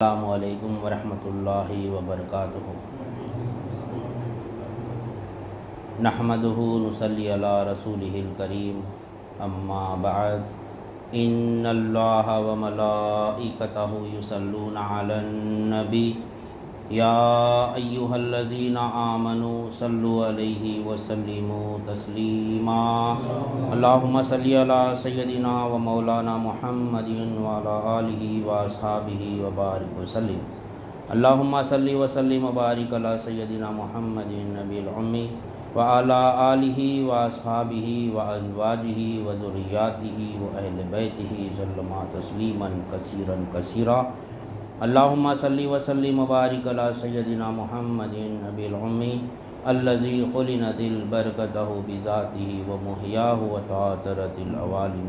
السلام علیکم ورحمۃ اللہ وبرکاتہ۔ نحمدہ نصلی علی رسولہ الکریم، اما بعد، ان اللہ وملائکتہ یصلون علی النبی یا ایہا الذین آمنوا صلوا علیہ وسلموا تسلیما۔ اللہم صلی علی سیدنا و مولانا محمد وعلی آلہ واصحابہ وبارک وسلم۔ اللہم صلی وسلم وبارک علی سیدنا محمد النبی الامی وعلی آلہ واصحابہ وازواجہ وذریاتہ واہل بیتہ سلم تسلیما کثیرا کثیرا۔ اللہم صلی وسلم وبارک علی سیدنا محمد النبی الامی الذی خلنت البرکتہ بذاتہ ومحیاہ وتعاطرت العوالم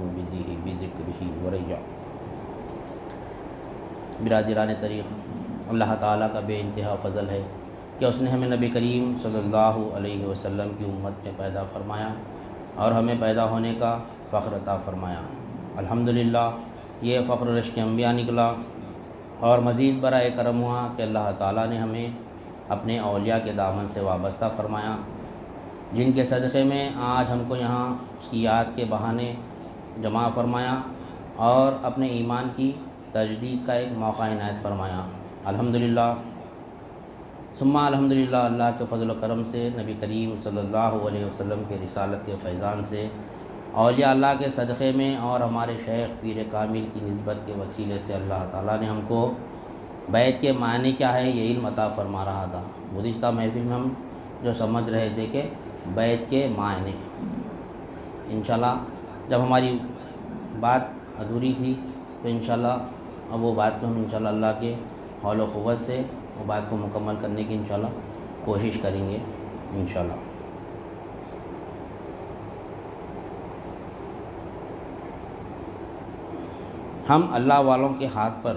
بذکرہ وریا۔ برادران طریق، اللہ تعالیٰ کا بے انتہا فضل ہے کہ اس نے ہمیں نبی کریم صلی اللہ علیہ وسلم کی امت میں پیدا فرمایا اور ہمیں پیدا ہونے کا فخر عطا فرمایا۔ الحمدللہ، یہ فخر رشک انبیاء نکلا اور مزید برائے کرم ہوا کہ اللہ تعالیٰ نے ہمیں اپنے اولیاء کے دامن سے وابستہ فرمایا، جن کے صدقے میں آج ہم کو یہاں اس کی یاد کے بہانے جمع فرمایا اور اپنے ایمان کی تجدید کا ایک موقع عنایت فرمایا۔ الحمدللہ ثم الحمدللہ، اللہ کے فضل و کرم سے، نبی کریم صلی اللہ علیہ وسلم کے رسالت کے فیضان سے، اولیاء اللہ کے صدقے میں اور ہمارے شیخ پیر کامل کی نسبت کے وسیلے سے اللہ تعالیٰ نے ہم کو بیت کے معنی کیا ہے یہ علم عطا فرما رہا تھا۔ گزشتہ محفل میں ہم جو سمجھ رہے تھے کہ بیت کے معنی، انشاءاللہ جب ہماری بات ادھوری تھی تو انشاءاللہ اب وہ بات کو ہم انشاءاللہ اللہ کے حول و قوت سے وہ بات کو مکمل کرنے کی انشاءاللہ کوشش کریں گے انشاءاللہ۔ ہم اللہ والوں کے ہاتھ پر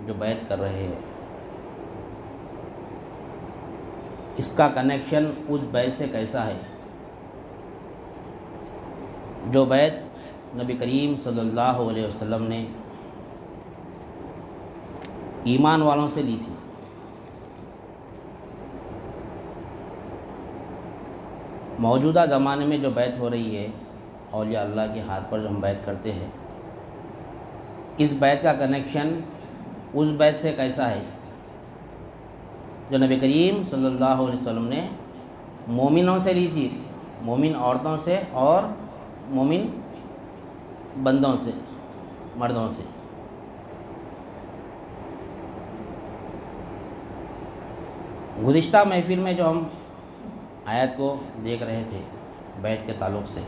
جو بیعت کر رہے ہیں، اس کا کنیکشن اس بیعت سے کیسا ہے جو بیعت نبی کریم صلی اللہ علیہ وسلم نے ایمان والوں سے لی تھی۔ موجودہ زمانے میں جو بیعت ہو رہی ہے اولیاء اللہ کے ہاتھ پر جو ہم بیعت کرتے ہیں، اس بیعت کا کنیکشن اس بیعت سے کیسا ہے جو نبی کریم صلی اللہ علیہ وسلم نے مومنوں سے لی تھی، مومن عورتوں سے اور مومن بندوں سے، مردوں سے۔ گزشتہ محفل میں جو ہم آیت کو دیکھ رہے تھے بیعت کے تعلق سے،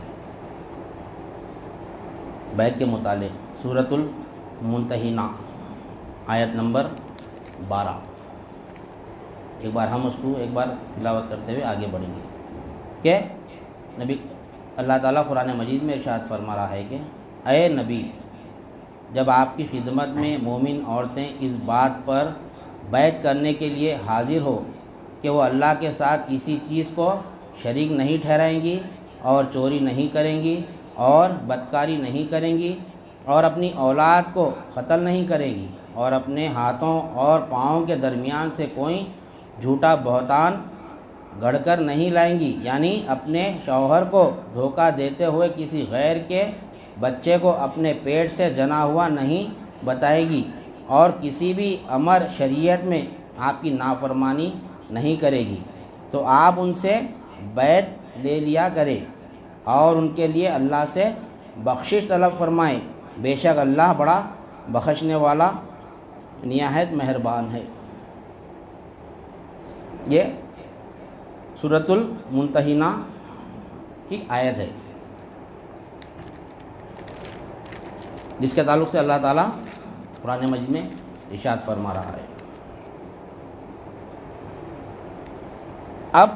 بیعت کے متعلق سورۃ الممتحنہ آیت نمبر 12، ایک بار ہم اس کو ایک بار تلاوت کرتے ہوئے آگے بڑھیں گے کہ نبی اللہ تعالیٰ قرآن مجید میں ارشاد فرما رہا ہے کہ اے نبی، جب آپ کی خدمت میں مومن عورتیں اس بات پر بیعت کرنے کے لیے حاضر ہو کہ وہ اللہ کے ساتھ کسی چیز کو شریک نہیں ٹھہرائیں گی اور چوری نہیں کریں گی اور بدکاری نہیں کریں گی اور اپنی اولاد کو قتل نہیں کرے گی اور اپنے ہاتھوں اور پاؤں کے درمیان سے کوئی جھوٹا بہتان گڑھ کر نہیں لائیں گی، یعنی اپنے شوہر کو دھوکہ دیتے ہوئے کسی غیر کے بچے کو اپنے پیٹ سے جنا ہوا نہیں بتائے گی اور کسی بھی امر شریعت میں آپ کی نافرمانی نہیں کرے گی، تو آپ ان سے بیعت لے لیا کرے اور ان کے لیے اللہ سے بخشش طلب فرمائیں، بے شک اللہ بڑا بخشنے والا نہایت مہربان ہے۔ یہ سورۃ الممتحنہ کی آیت ہے جس کے تعلق سے اللہ تعالیٰ قرآن مجید میں ارشاد فرما رہا ہے۔ اب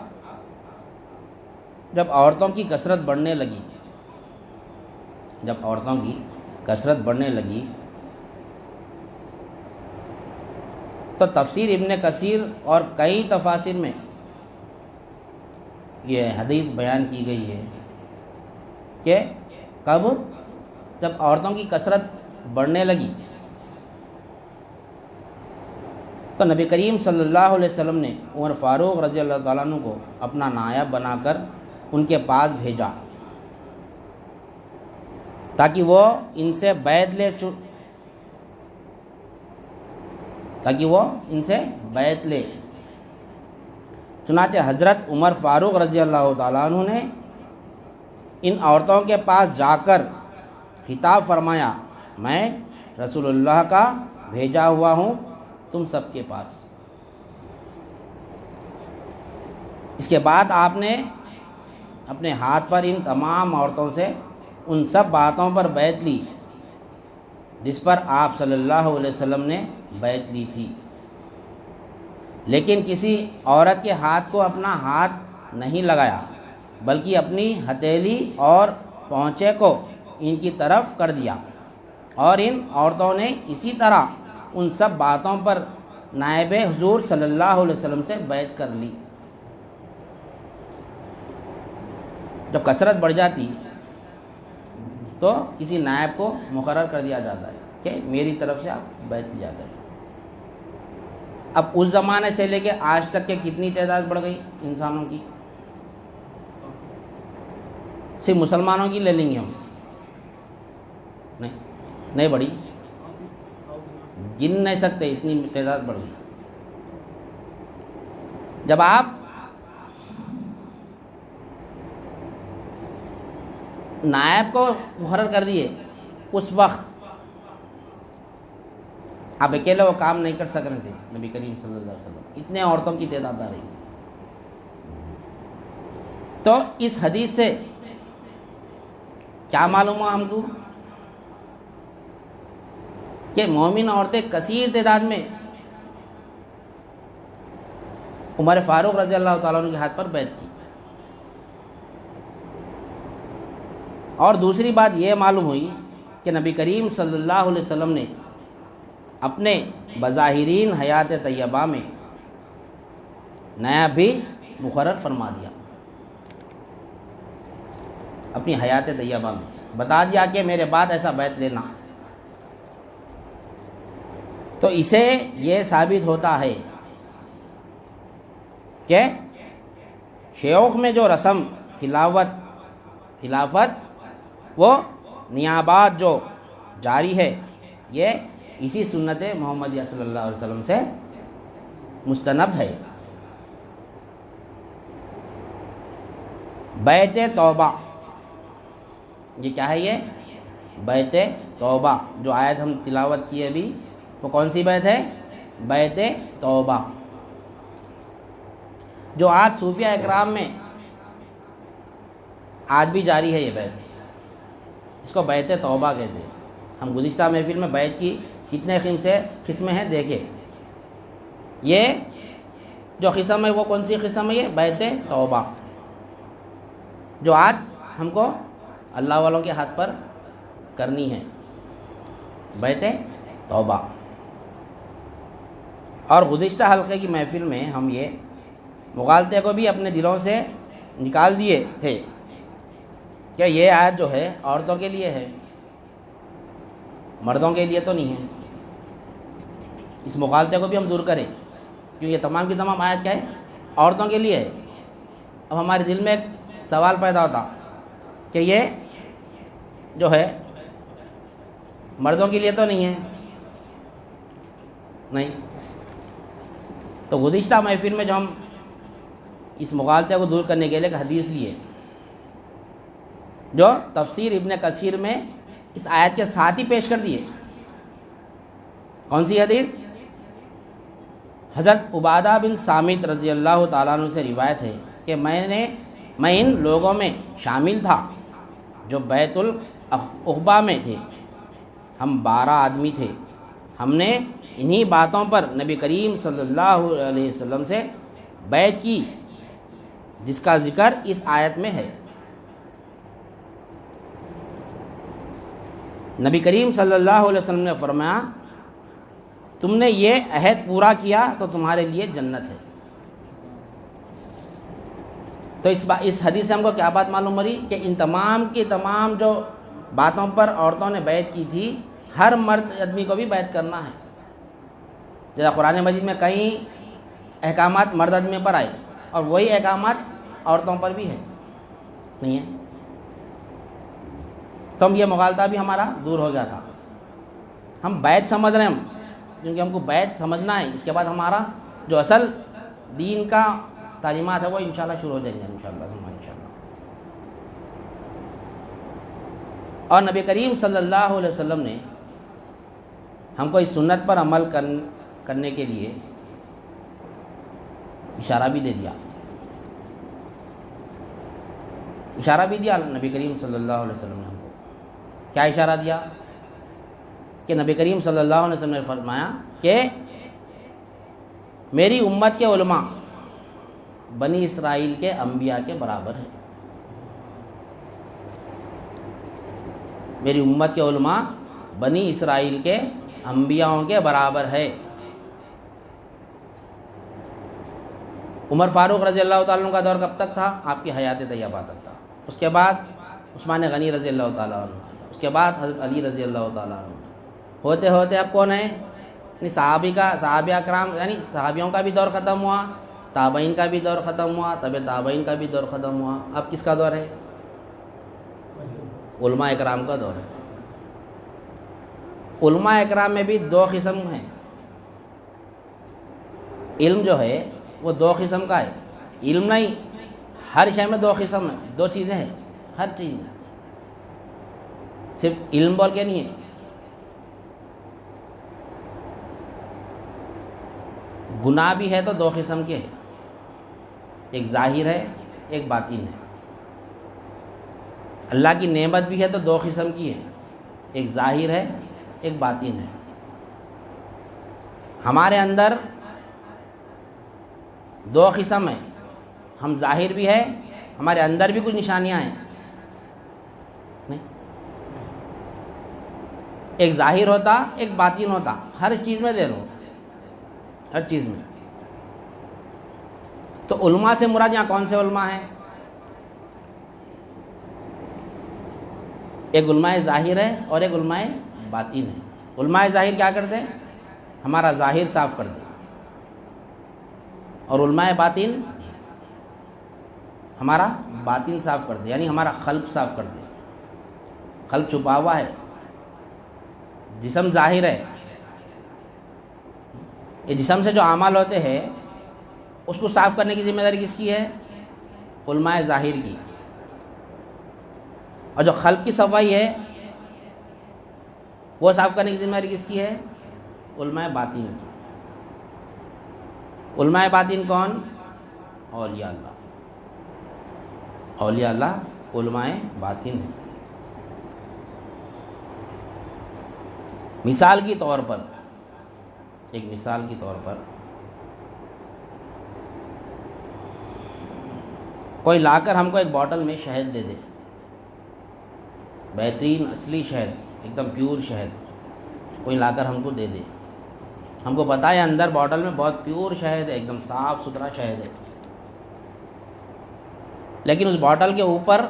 جب عورتوں کی کثرت بڑھنے لگی، تو تفسیر ابن کثیر اور کئی تفاسیر میں یہ حدیث بیان کی گئی ہے کہ جب عورتوں کی کثرت بڑھنے لگی تو نبی کریم صلی اللہ علیہ وسلم نے عمر فاروق رضی اللہ تعالیٰ عنہ کو اپنا نائب بنا کر ان کے پاس بھیجا تاکہ وہ ان سے بیعت لے چنانچہ حضرت عمر فاروق رضی اللہ تعالیٰ عنہ نے ان عورتوں کے پاس جا کر خطاب فرمایا، میں رسول اللہ کا بھیجا ہوا ہوں تم سب کے پاس۔ اس کے بعد آپ نے اپنے ہاتھ پر ان تمام عورتوں سے ان سب باتوں پر بیعت لی جس پر آپ صلی اللہ علیہ وسلم نے بیعت لی تھی، لیکن کسی عورت کے ہاتھ کو اپنا ہاتھ نہیں لگایا بلکہ اپنی ہتھیلی اور پونچے کو ان کی طرف کر دیا، اور ان عورتوں نے اسی طرح ان سب باتوں پر نائب حضور صلی اللہ علیہ وسلم سے بیعت کر لی۔ جب کثرت بڑھ جاتی تو کسی نائب کو مقرر کر دیا جاتا ہے کہ میری طرف سے آپ بیعت لیا کریں۔ اب اس زمانے سے لے کے آج تک کے کتنی تعداد بڑھ گئی انسانوں کی؟ صرف مسلمانوں کی لے لیں گے ہم، نہیں بڑھی، گن نہیں سکتے، اتنی تعداد بڑھ گئی۔ جب آپ نائب کو مقرر کر دیے اس وقت آپ اکیلے وہ کام نہیں کر سک رہے تھے، نبی کریم صلی اللہ علیہ وسلم اتنے عورتوں کی تعداد آ رہی۔ تو اس حدیث سے کیا معلوم ہوا ہم کو کہ مومن عورتیں کثیر تعداد میں عمر فاروق رضی اللہ تعالیٰ عنہ کے ہاتھ پر بیعت کی۔ اور دوسری بات یہ معلوم ہوئی کہ نبی کریم صلی اللہ علیہ وسلم نے اپنے بظاہرین حیات طیبہ میں نائب بھی مقرر فرما دیا، اپنی حیات طیبہ میں بتا دیا کہ میرے بعد ایسا بیعت لینا۔ تو اسے یہ ثابت ہوتا ہے کہ شیوخ میں جو رسم خلافت وہ نیابات جو جاری ہے یہ اسی سنت محمدیہ صلی اللہ علیہ وسلم سے مستنب ہے۔ بیعت توبہ، یہ کیا ہے؟ یہ بیعت توبہ جو آیت ہم تلاوت کی ابھی، وہ کون سی بیعت ہے؟ بیعت توبہ، جو آج صوفیہ اکرام میں آج بھی جاری ہے۔ یہ بیعت، اس کو بیعت توبہ کہتے ہیں۔ ہم گزشتہ محفل میں بیعت کی کتنے قسمیں ہیں دیکھیں۔ یہ جو قسم ہے وہ کون سی قسم ہے؟ یہ بیعت توبہ، جو آج ہم کو اللہ والوں کے ہاتھ پر کرنی ہے، بیعت توبہ۔ اور گزشتہ حلقے کی محفل میں ہم یہ مغالطے کو بھی اپنے دلوں سے نکال دیے تھے کہ یہ آیت جو ہے عورتوں کے لیے ہے، مردوں کے لیے تو نہیں ہے۔ اس مغالطے کو بھی ہم دور کریں، کیوں یہ تمام کی تمام آیت کیا ہے؟ عورتوں کے لیے ہے۔ اب ہمارے دل میں ایک سوال پیدا ہوتا کہ یہ جو ہے مردوں کے لیے تو نہیں ہے، نہیں۔ تو گزشتہ محفل میں جو ہم اس مغالطے کو دور کرنے کے لیے ایک حدیث لیے جو تفسیر ابن کثیر میں اس آیت کے ساتھ ہی پیش کر دیے۔ کون سی حدیث؟ حضرت عبادہ بن صامت رضی اللہ تعالیٰ عنہ سے روایت ہے کہ میں ان لوگوں میں شامل تھا جو بیت العقبہ میں تھے، ہم 12 آدمی تھے، ہم نے انہی باتوں پر نبی کریم صلی اللہ علیہ وسلم سے بیعت کی جس کا ذکر اس آیت میں ہے۔ نبی کریم صلی اللہ علیہ وسلم نے فرمایا تم نے یہ عہد پورا کیا تو تمہارے لیے جنت ہے۔ تو اس حدیث سے ہم کو کیا بات معلوم ہو رہی کہ ان تمام کی تمام جو باتوں پر عورتوں نے بیعت کی تھی، ہر مرد آدمی کو بھی بیعت کرنا ہے۔ جیسا قرآن مجید میں کئی احکامات مرد آدمی پر آئے اور وہی احکامات عورتوں پر بھی ہے، نہیں ہے؟ تو ہم یہ مغالطہ بھی ہمارا دور ہو گیا تھا. ہم بیت سمجھ رہے ہیں، ہم کیونکہ ہم کو بیت سمجھنا ہے. اس کے بعد ہمارا جو اصل دین کا تعلیمات ہے وہ انشاءاللہ شروع ہو جائیں گے انشاءاللہ. اور نبی کریم صلی اللہ علیہ وسلم نے ہم کو اس سنت پر عمل کرنے کے لیے اشارہ بھی دے دیا، اشارہ بھی دیا نبی کریم صلی اللہ علیہ وسلم نے ہم کو. کیا اشارہ دیا؟ کہ نبی کریم صلی اللہ علیہ وسلم نے فرمایا کہ میری امت کے علماء بنی اسرائیل کے انبیاء کے برابر ہے. میری امت کے علماء بنی اسرائیل کے انبیاءوں کے برابر ہے. عمر فاروق رضی اللہ تعالیٰ عنہ کا دور کب تک تھا؟ آپ کی حیات طیبہ تک تھا. اس کے بعد عثمان غنی رضی اللہ تعالیٰ عنہ، اس کے بعد حضرت علی رضی اللہ تعالیٰ عنہ. ہوتے ہوتے اب کون ہے؟ صحابہ اکرام، یعنی صحابیوں کا بھی دور ختم ہوا، تابعین کا بھی دور ختم ہوا، تابعین کا بھی دور ختم ہوا. اب کس کا دور ہے؟ علماء اکرام کا دور ہے. علماء اکرام میں بھی دو قسم ہیں. علم جو ہے وہ دو قسم کا ہے. علم نہیں، ہر شے میں دو قسم ہے، دو چیزیں ہیں ہر چیز میں، صرف علم بول کے نہیں ہے. گناہ بھی ہے تو دو قسم کے ہیں، ایک ظاہر ہے ایک باطن ہے. اللہ کی نعمت بھی ہے تو دو قسم کی ہے، ایک ظاہر ہے ایک باطن ہے. ہمارے اندر دو قسم ہیں، ہم ظاہر بھی ہے، ہمارے اندر بھی کچھ نشانیاں ہیں. نہیں، ایک ظاہر ہوتا ایک باطن ہوتا، ہر چیز میں دے لو، ہر چیز میں. تو علماء سے مراد یہاں کون سے علماء ہیں؟ ایک علماء ظاہر ہے اور ایک علماء باطن ہے. علماء ظاہر کیا کرتے ہیں؟ ہمارا ظاہر صاف کر دے. اور علماء باطن ہمارا باطن صاف کر دے، یعنی ہمارا قلب صاف کر دے. قلب چھپا ہوا ہے، جسم ظاہر ہے. یہ جسم سے جو اعمال ہوتے ہیں اس کو صاف کرنے کی ذمہ داری کس کی ہے؟ علماء ظاہر کی. اور جو قلب کی صفائی ہے وہ صاف کرنے کی ذمہ داری کس کی ہے؟ علماء باطن کی. علماء باطن کون؟ اولیاء اللہ. اولیاء اللہ علماء باطن ہے. مثال کی طور پر، ایک مثال کی طور پر کوئی لا کر ہم کو ایک بوٹل میں شہد دے دے، بہترین اصلی شہد، ایک دم پیور شہد کوئی لا کر ہم کو دے دے. ہم کو پتہ ہے اندر بوٹل میں بہت پیور شہد ہے، ایک دم صاف ستھرا شہد ہے، لیکن اس بوٹل کے اوپر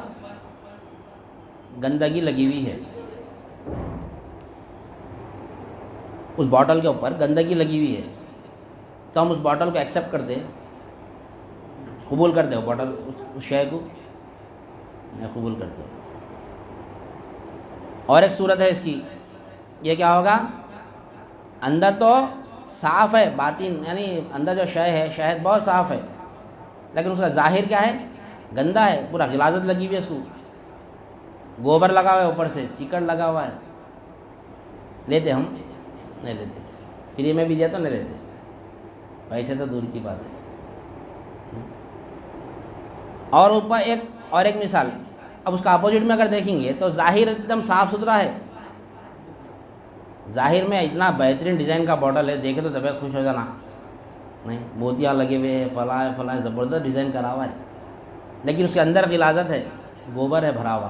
گندگی لگی ہوئی ہے. اس بوٹل کے اوپر گندگی لگی ہوئی ہے، تو ہم اس بوٹل کو ایکسیپٹ کر دیں، قبول کر دیں وہ بوٹل، اس شے کو میں قبول کرتے ہوں. اور ایک صورت ہے اس کی، یہ کیا ہوگا؟ اندر تو صاف ہے، باطن یعنی اندر جو شے ہے شہد بہت صاف ہے، لیکن اس کا ظاہر کیا ہے؟ گندا ہے، پورا غلاظت لگی ہوئی ہے، اس کو گوبر لگا ہوا ہے، اوپر سے چیکڑ لگا ہوا ہے. لیتے ہم نہیں لیتے، فری میں بھی دیا تو نہیں لیتے، پیسے تو دور کی بات ہے. اور اوپر ایک مثال، اب اس کا اپوزٹ میں اگر دیکھیں گے تو ظاہر ایک دم صاف ستھرا ہے، ظاہر میں اتنا بہترین ڈیزائن کا باٹل ہے، دیکھے تو طبیعت خوش ہو جانا، نہیں موتیاں لگے ہوئے ہیں، فلاں فلاں زبردست ڈیزائن کرا ہوا ہے، لیکن اس کے اندر غلاظت ہے، گوبر ہے بھرا ہوا.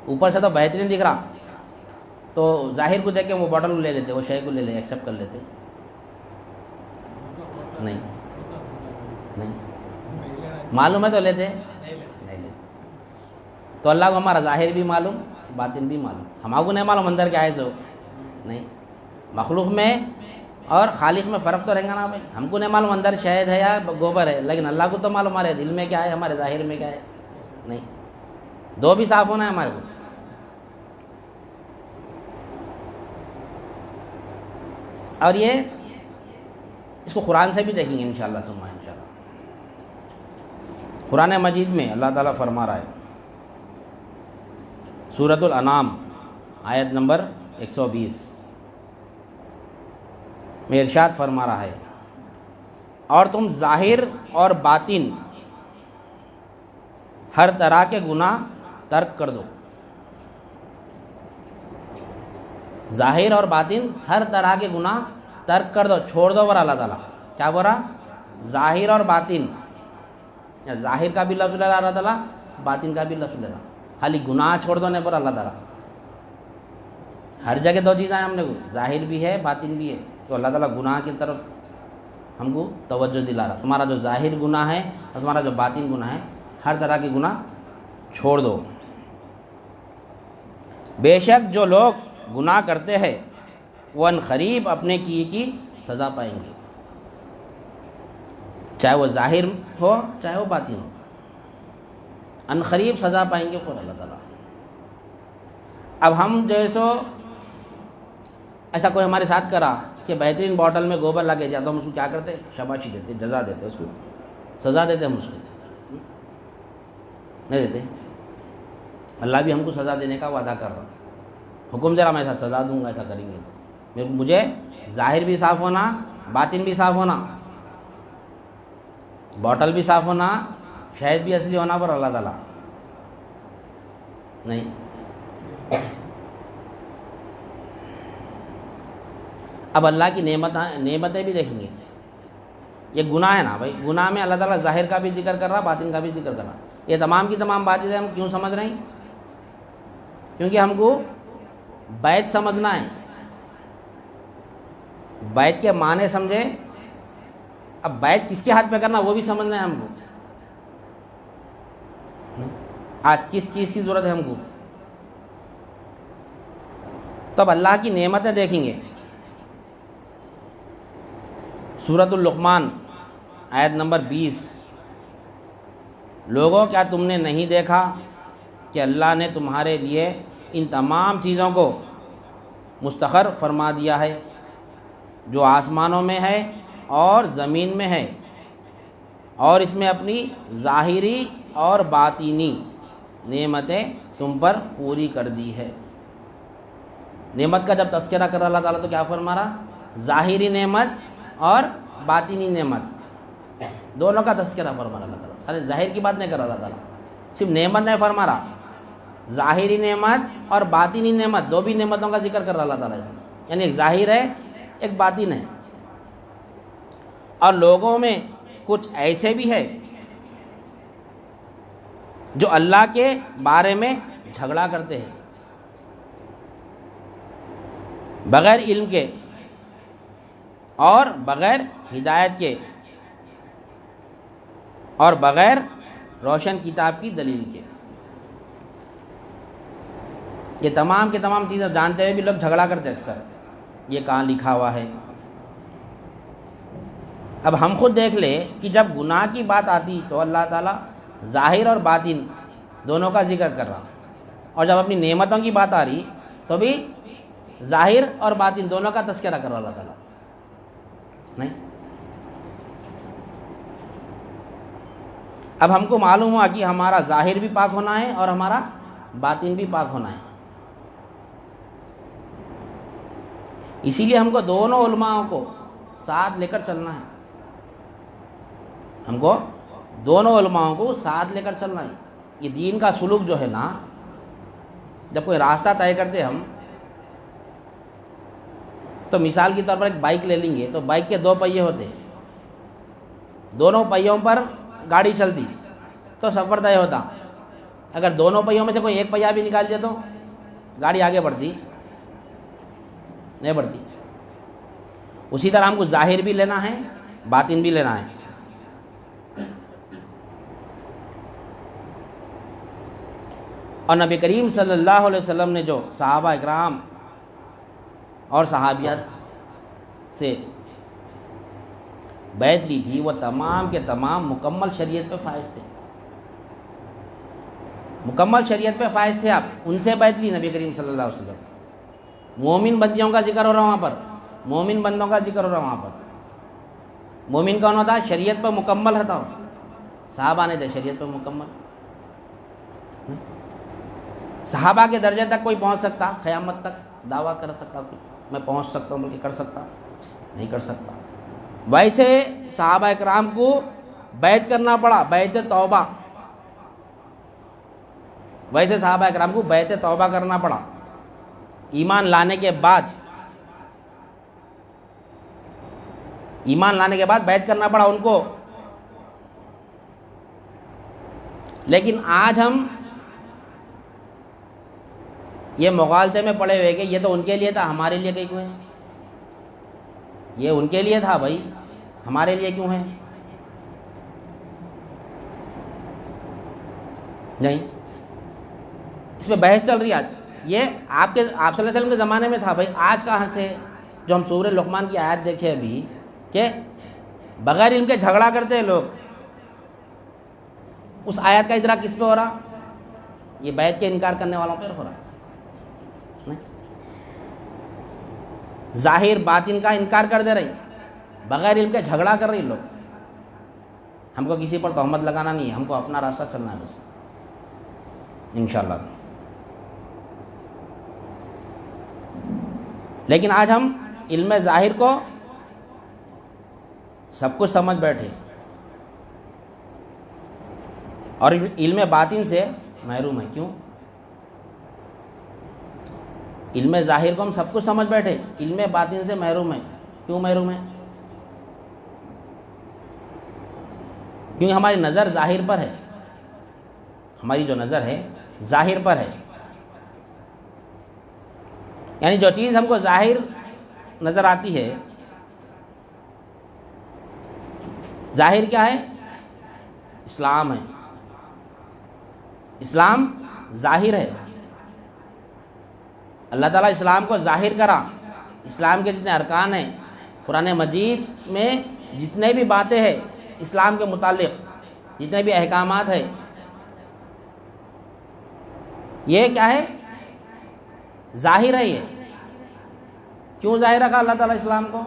اوپر سے تو بہترین دکھ رہا، تو ظاہر کو دیکھ کے وہ باٹل کو لے لیتے، وہ شے کو لے لے ایکسیپٹ کر لیتے. نہیں معلوم ہے تو لیتے نہیں لیتے. تو اللہ کو ہمارا ظاہر بھی معلوم باطن بھی معلوم، ہمارا کو نہیں معلوم اندر کیا ہے. تو نہیں، مخلوق میں اور خالق میں فرق تو رہیں گا نا بھائی. ہم کو نہیں معلوم اندر شہد ہے یا گوبر ہے، لیکن اللہ کو تو معلوم ہمارے دل میں کیا ہے، ہمارے ظاہر میں کیا ہے. نہیں، دو بھی صاف ہونا ہے ہمارے کو. اور یہ اس کو قرآن سے بھی دیکھیں گے انشاءاللہ ثم انشاءاللہ. قرآن مجید میں اللہ تعالیٰ فرما رہا ہے، سورۃ الانعام آیت نمبر 120 میں ارشاد فرما رہا ہے، اور تم ظاہر اور باطن ہر طرح کے گناہ ترک کر دو. ظاہر اور باطن ہر طرح کے گناہ ترک کر دو، چھوڑ دو. بر اللہ تعالیٰ کیا بول رہا؟ ظاہر اور باطن. ظاہر کا بھی لفظ لے رہا اللہ تعالیٰ، باطن کا بھی لفظ لے رہا. خالی گناہ چھوڑ دو نہیں بول اللہ تعالیٰ. ہر جگہ دو چیزیں ہم نے کو، ظاہر بھی ہے باطن بھی ہے. تو اللہ تعالیٰ گناہ کی طرف ہم کو توجہ دلا رہا، تمہارا جو ظاہر گناہ ہے اور تمہارا جو باطن گناہ ہے، ہر طرح کے گناہ چھوڑ دو. بے شک جو لوگ گناہ کرتے ہیں وہ عنقریب اپنے کیے کی سزا پائیں گے، چاہے وہ ظاہر ہو چاہے وہ باطن ہو. عنقریب سزا پائیں گے قول اللہ تعالیٰ. اب ہم جیسو ایسا کوئی ہمارے ساتھ کرا کہ بہترین بوٹل میں گوبر لگے جاتا، ہم اس کو کیا کرتے؟ شاباشی دیتے، جزا دیتے، اس کو سزا دیتے. ہم اس کو نہیں دیتے. اللہ بھی ہم کو سزا دینے کا وعدہ کر رہا. حکم دے رہا میں ایسا سزا دوں گا، ایسا کریں گے. مجھے ظاہر بھی صاف ہونا، باطن بھی صاف ہونا، بوٹل بھی صاف ہونا، شہد بھی اصلی ہونا پر اللہ تعالیٰ نہیں. اب اللہ کی نعمتیں بھی دیکھیں گے. یہ گناہ ہے نا بھائی، گناہ میں اللہ تعالیٰ ظاہر کا بھی ذکر کر رہا، باطن کا بھی ذکر کر رہا. یہ تمام کی تمام باتیں ہم کیوں سمجھ رہے ہیں؟ کیونکہ ہم کو بیت سمجھنا ہے. بیت کے معنی سمجھے. اب بیت کس کے ہاتھ پہ کرنا وہ بھی سمجھنا ہے ہم کو. آج کس چیز کی ضرورت ہے ہم کو؟ تو اب اللہ کی نعمتیں دیکھیں گے. سورۃ اللقمان آیت نمبر 20، لوگوں کیا تم نے نہیں دیکھا کہ اللہ نے تمہارے لیے ان تمام چیزوں کو مستقر فرما دیا ہے جو آسمانوں میں ہے اور زمین میں ہے، اور اس میں اپنی ظاہری اور باطینی نعمتیں تم پر پوری کر دی ہے. نعمت کا جب تذکرہ کر رہا اللہ تعالیٰ تو کیا فرما رہا؟ ظاہری نعمت اور باطینی نعمت دونوں کا تذکرہ فرما رہا اللہ تعالیٰ. سارے ظاہر کی بات نہیں کر رہا اللہ تعالیٰ، صرف نعمت نہیں فرما رہا، ظاہری نعمت اور باطینی نعمت دو بھی نعمتوں کا ذکر کر رہا اللہ تعالیٰ. یعنی ایک ظاہر ہے ایک باطن ہے. اور لوگوں میں کچھ ایسے بھی ہے جو اللہ کے بارے میں جھگڑا کرتے ہیں بغیر علم کے اور بغیر ہدایت کے اور بغیر روشن کتاب کی دلیل کے. یہ تمام کے تمام چیزیں جانتے ہوئے بھی لوگ جھگڑا کرتے اکثر، یہ کہاں لکھا ہوا ہے. اب ہم خود دیکھ لیں کہ جب گناہ کی بات آتی تو اللہ تعالیٰ ظاہر اور باطن دونوں کا ذکر کر رہا، اور جب اپنی نعمتوں کی بات آ رہی تو بھی ظاہر اور باطن دونوں کا تذکرہ کر رہا اللہ تعالیٰ. نہیں، اب ہم کو معلوم ہوا کہ ہمارا ظاہر بھی پاک ہونا ہے اور ہمارا باطن بھی پاک ہونا ہے. اسی لیے ہم کو دونوں علماء کو ساتھ لے کر چلنا ہے. ہم کو دونوں علماء کو ساتھ لے کر چلنا ہے. یہ دین کا سلوک جو ہے نا، جب کوئی راستہ طے کرتے ہم تو مثال کے طور پر ایک بائک لے لیں گے تو بائک کے دو پہیے ہوتے، دونوں پہیوں پر گاڑی چلتی تو سفر طے ہوتا. اگر دونوں پہیوں میں سے کوئی ایک پہیا بھی نکال دے تو گاڑی آگے بڑھتی نہیں بڑھتی. اسی طرح ہم کو ظاہر بھی لینا ہے باطن بھی لینا ہے. اور نبی کریم صلی اللہ علیہ وسلم نے جو صحابہ اکرام اور صحابیات سے بیعت لی تھی وہ تمام کے تمام مکمل شریعت پہ فائز تھے، مکمل شریعت پہ فائز تھے. آپ ان سے بیعت لی نبی کریم صلی اللہ علیہ وسلم. مومن بندیوں کا ذکر ہو رہا وہاں پر، مومن بندوں کا ذکر ہو رہا وہاں پر. مومن کون ہوتا ہے؟ شریعت پر مکمل رہتا ہو. صحابہ نے تھے شریعت پر مکمل. صحابہ کے درجے تک کوئی پہنچ سکتا؟ قیامت تک دعویٰ کر سکتا میں پہنچ سکتا ہوں بلکہ کر سکتا؟ نہیں کر سکتا. ویسے صحابہ اکرام کو بیعت کرنا پڑا، بیعت توبہ. ویسے صحابہ اکرام کو بیعت توبہ کرنا پڑا ایمان لانے کے بعد. ایمان لانے کے بعد بیعت کرنا پڑا ان کو. لیکن آج ہم یہ مغالطے میں پڑے ہوئے کہ یہ تو ان کے لیے تھا، ہمارے لیے کیوں ہے؟ یہ ان کے لیے تھا بھائی، ہمارے لیے کیوں ہے؟ نہیں، اس میں بحث چل رہی ہے آج. یہ آپ صلی اللہ علیہ وسلم کے زمانے میں تھا بھائی. آج کہاں سے جو ہم سورہ لقمان کی آیت دیکھے ابھی کہ بغیر علم کے جھگڑا کرتے ہیں لوگ، اس آیت کا ادراک کس پہ ہو رہا؟ یہ بیعت کے انکار کرنے والوں پہ ہو رہا. ظاہر باطن کا انکار کر دے رہی، بغیر علم کے جھگڑا کر رہی لوگ. ہم کو کسی پر تہمت لگانا نہیں ہے، ہم کو اپنا راستہ چلنا ہے بس انشاءاللہ. لیکن آج ہم علم ظاہر کو سب کچھ سمجھ بیٹھے اور علم باطن سے محروم ہے. کیوں؟ علم ظاہر کو ہم سب کچھ سمجھ بیٹھے، علم باطن سے محروم ہے. کیوں محروم ہے؟ کیونکہ ہماری نظر ظاہر پر ہے. ہماری جو نظر ہے ظاہر پر ہے، یعنی جو چیز ہم کو ظاہر نظر آتی ہے. ظاہر کیا ہے؟ اسلام ہے. اسلام ظاہر ہے. اللہ تعالیٰ اسلام کو ظاہر کرا. اسلام کے جتنے ارکان ہیں، قرآن مجید میں جتنے بھی باتیں ہیں اسلام کے متعلق، جتنے بھی احکامات ہیں، یہ کیا ہے؟ ظاہر ہے. یہ کیوں ظاہر رکھا اللہ تعالیٰ اسلام کو؟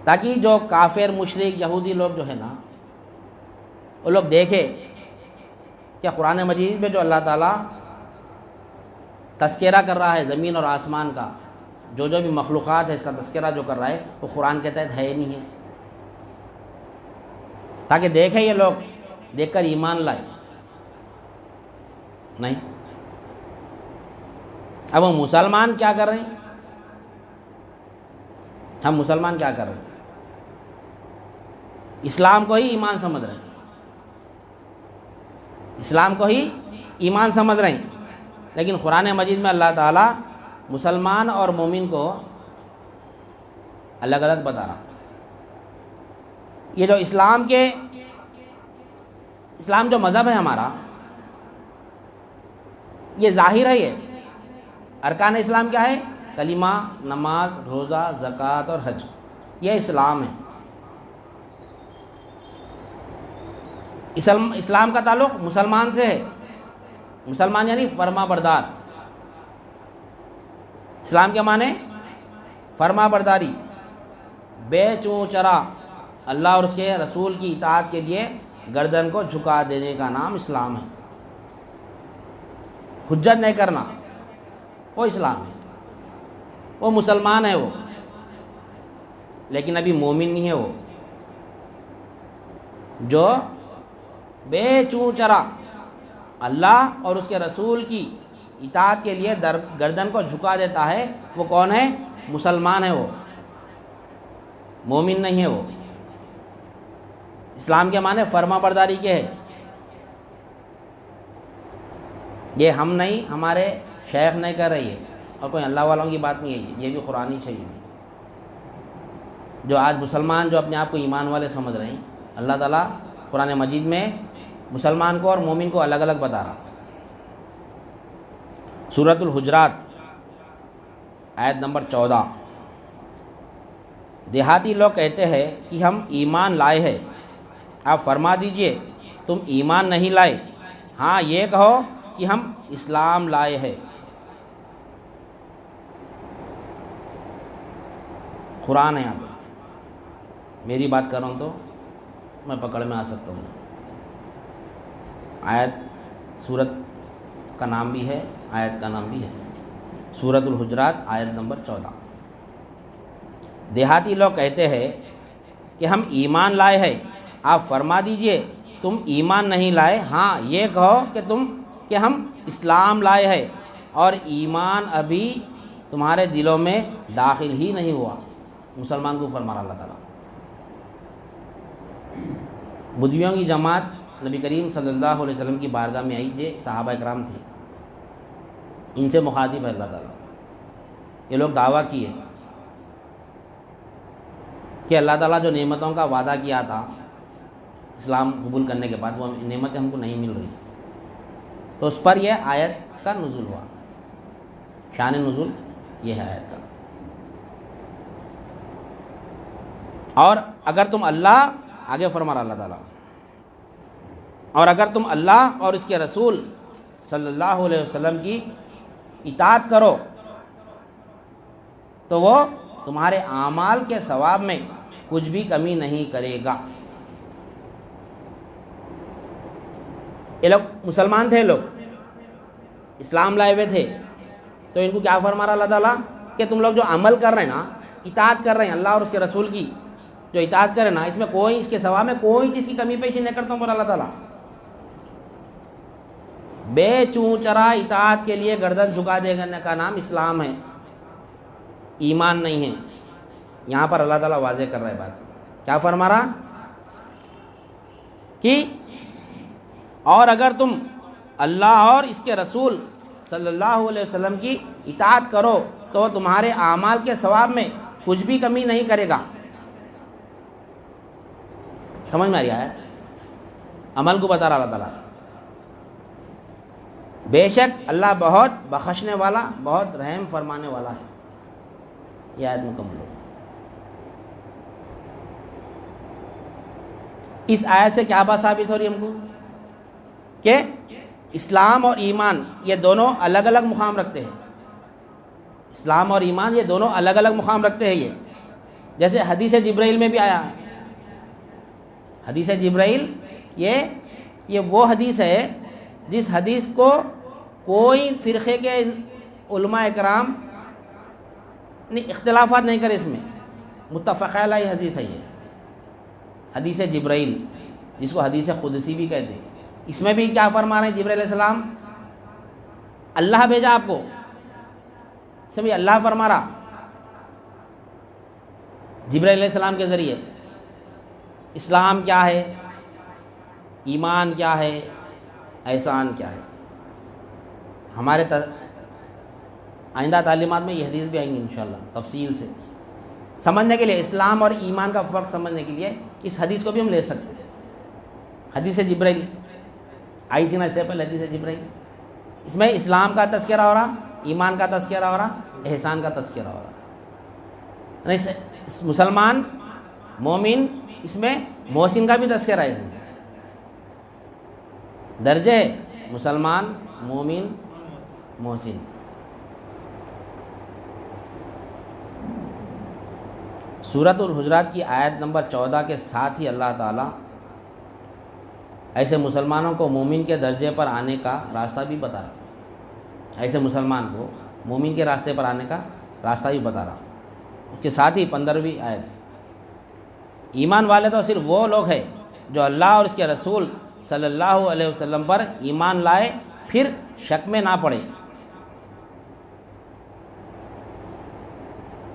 تاکہ جو کافر مشرک یہودی لوگ جو ہے نا، وہ لوگ دیکھے کہ قرآن مجید میں جو اللہ تعالیٰ تذکرہ کر رہا ہے زمین اور آسمان کا، جو بھی مخلوقات ہے اس کا تذکرہ جو کر رہا ہے وہ قرآن کے تحت ہے ہی نہیں ہے. تاکہ دیکھیں یہ لوگ، دیکھ کر ایمان لائے. نہیں. اب ہم مسلمان کیا کر رہے ہیں؟ ہم مسلمان کیا کر رہے ہیں؟ اسلام کو ہی ایمان سمجھ رہے ہیں، اسلام کو ہی ایمان سمجھ رہے ہیں. لیکن قرآن مجید میں اللہ تعالیٰ مسلمان اور مومن کو الگ الگ بتا رہا. یہ جو اسلام جو مذہب ہے ہمارا، یہ ظاہر ہے. یہ ارکان اسلام کیا ہے؟ کلمہ، نماز، روزہ، زکوٰۃ اور حج. یہ اسلام ہے. اسلام کا تعلق مسلمان سے ہے. مسلمان یعنی فرما بردار. اسلام کے معنی فرما برداری، بے چوں چرا، اللہ اور اس کے رسول کی اطاعت کے لیے گردن کو جھکا دینے کا نام اسلام ہے. حجت نہیں کرنا، وہ اسلام ہے. وہ مسلمان ہے وہ، لیکن ابھی مومن نہیں ہے. وہ جو بے چوں چرا اللہ اور اس کے رسول کی اطاعت کے لیے گردن کو جھکا دیتا ہے، وہ کون ہے؟ مسلمان ہے. وہ مومن نہیں ہے. وہ اسلام کے معنی فرما برداری کے ہے. یہ ہم نہیں، ہمارے شیخ نہیں کر رہی ہے، اور کوئی اللہ والوں کی بات نہیں ہے. یہ بھی قرآنی چاہیے. جو آج مسلمان جو اپنے آپ کو ایمان والے سمجھ رہے ہیں، اللہ تعالیٰ قرآن مجید میں مسلمان کو اور مومن کو الگ الگ بتا رہا. سورۃ الحجرات آیت نمبر 14. دیہاتی لوگ کہتے ہیں کہ ہم ایمان لائے ہیں، آپ فرما دیجئے تم ایمان نہیں لائے، ہاں یہ کہو کہ ہم اسلام لائے ہیں۔ قرآن ہے یہاں پہ، میری بات کر رہا ہوں تو میں پکڑ میں آ سکتا ہوں۔ آیت سورت کا نام بھی ہے، آیت کا نام بھی ہے، سورۃ الحجرات آیت نمبر 14۔ دیہاتی لوگ کہتے ہیں کہ ہم ایمان لائے ہیں، آپ فرما دیجئے تم ایمان نہیں لائے، ہاں یہ کہو کہ ہم اسلام لائے ہیں، اور ایمان ابھی تمہارے دلوں میں داخل ہی نہیں ہوا۔ مسلمان کو فرما رہا اللہ تعالیٰ۔ بدویوں کی جماعت نبی کریم صلی اللہ علیہ وسلم کی بارگاہ میں آئی، جو صحابہ اکرام تھے، ان سے مخاطب ہے اللہ تعالیٰ۔ یہ لوگ دعویٰ کیے کہ اللہ تعالیٰ جو نعمتوں کا وعدہ کیا تھا اسلام قبول کرنے کے بعد، وہ نعمتیں ہم کو نہیں مل رہی، تو اس پر یہ آیت کا نزول ہوا۔ شان نزول یہ ہے آیت کا۔ اور اگر تم اللہ، آگے فرما رہا اللہ تعالیٰ، اور اگر تم اللہ اور اس کے رسول صلی اللہ علیہ وسلم کی اطاعت کرو تو وہ تمہارے اعمال کے ثواب میں کچھ بھی کمی نہیں کرے گا۔ یہ لوگ مسلمان تھے، لوگ اسلام لائے ہوئے تھے، تو ان کو کیا فرما رہا اللہ تعالیٰ کہ تم لوگ جو عمل کر رہے ہیں نا، اطاعت کر رہے ہیں اللہ اور اس کے رسول کی، جو اطاعت کرے نا، اس میں کوئی، اس کے ثواب میں کوئی چیز کی کمی پیشی نہیں کرتا ہوں، بولا اللہ تعالیٰ۔ بے چوں چرا اطاعت کے لیے گردن جھکا دینے کا نام اسلام ہے، ایمان نہیں ہے۔ یہاں پر اللہ تعالیٰ واضح کر رہا ہے بات، کیا فرما رہا کہ اور اگر تم اللہ اور اس کے رسول صلی اللہ علیہ وسلم کی اطاعت کرو تو تمہارے اعمال کے ثواب میں کچھ بھی کمی نہیں کرے گا۔ سمجھ میں آ رہا ہے؟ عمل کو بتا رہا اللہ تعالیٰ۔ بے شک اللہ بہت بخشنے والا، بہت رحم فرمانے والا ہے۔ یہ آیت مکمل ہو۔ اس آیت سے کیا بات ثابت ہو رہی ہے ہم کو؟ کہ اسلام اور ایمان یہ دونوں الگ الگ مقام رکھتے ہیں۔ اسلام اور ایمان یہ دونوں الگ الگ مقام رکھتے ہیں۔ یہ جیسے حدیث جبرائیل میں بھی آیا ہے۔ حدیث جبرائیل یہ وہ حدیث ہے جس حدیث کو کوئی فرقے کے علماء اکرام نے اختلافات نہیں کرے، اس میں متفق علیہ حدیث ہے۔ یہ حدیث جبرائیل جس کو حدیث قدسی بھی کہتے ہیں، اس میں بھی کیا فرما رہے ہیں جبرائیل علیہ السلام؟ اللہ بھیجا آپ کو، اس میں بھی اللہ فرما رہا جبرائیل علیہ السلام کے ذریعے۔ اسلام کیا ہے، ایمان کیا ہے، احسان کیا ہے، ہمارے آئندہ تعلیمات میں یہ حدیث بھی آئیں گی انشاءاللہ تفصیل سے سمجھنے کے لیے۔ اسلام اور ایمان کا فرق سمجھنے کے لیے اس حدیث کو بھی ہم لے سکتے ہیں۔ حدیث جبرائیل آئی تھی نا اس سے پہلے، حدیث جبرائیل، اس میں اسلام کا تذکرہ ہو رہا، ایمان کا تذکرہ ہو رہا، احسان کا تذکرہ ہو رہا۔ مسلمان مومن، اس میں محسن کا بھی تذکرہ ہے۔ اس میں درجے مسلمان، مومن، محسن۔ سورۃ الحجرات کی آیت نمبر 14 کے ساتھ ہی اللہ تعالیٰ ایسے مسلمانوں کو مومن کے درجے پر آنے کا راستہ بھی بتا رہا، ایسے مسلمان کو مومن کے راستے پر آنے کا راستہ بھی بتا رہا۔ اس کے ساتھ ہی 15ویں آیت، ایمان والے تو صرف وہ لوگ ہیں جو اللہ اور اس کے رسول صلی اللہ علیہ وسلم پر ایمان لائے، پھر شک میں نہ پڑے،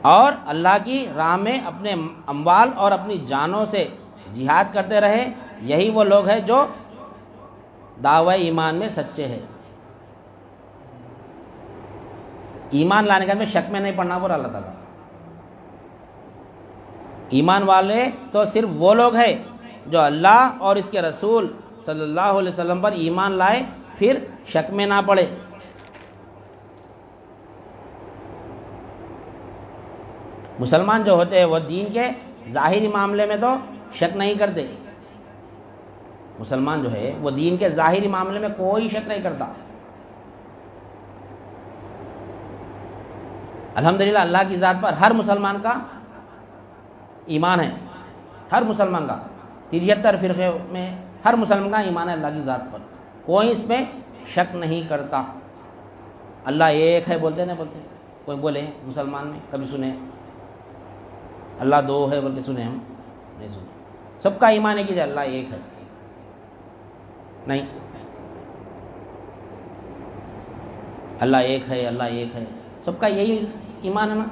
اور اللہ کی راہ میں اپنے اموال اور اپنی جانوں سے جہاد کرتے رہے۔ یہی وہ لوگ ہیں جو دعوی ایمان میں سچے ہیں۔ ایمان لانے کا میں شک میں نہیں پڑنا پڑا اللہ تعالیٰ۔ ایمان والے تو صرف وہ لوگ ہیں جو اللہ اور اس کے رسول صلی اللہ علیہ وسلم پر ایمان لائے، پھر شک میں نہ پڑے۔ مسلمان جو ہوتے ہیں وہ دین کے ظاہری معاملے میں تو شک نہیں کرتے. مسلمان جو ہے وہ دین کے ظاہری معاملے میں کوئی شک نہیں کرتا. الحمدللہ اللہ کی ذات پر ہر مسلمان کا ایمان ہے. ہر مسلمان کا 73 فرقے میں ہر مسلمان کا ایمان ہے اللہ کی ذات پر. کوئی اس میں شک نہیں کرتا. اللہ ایک ہے بولتے نہ بولتے؟ کوئی بولے مسلمان میں کبھی سنے اللہ دو ہے بول کے سنے؟ ہم نہیں سنے. سب کا ایمان ہے کہ اللہ ایک ہے. نہیں، اللہ ایک ہے، اللہ ایک ہے، سب کا یہی ایمان ہے نا.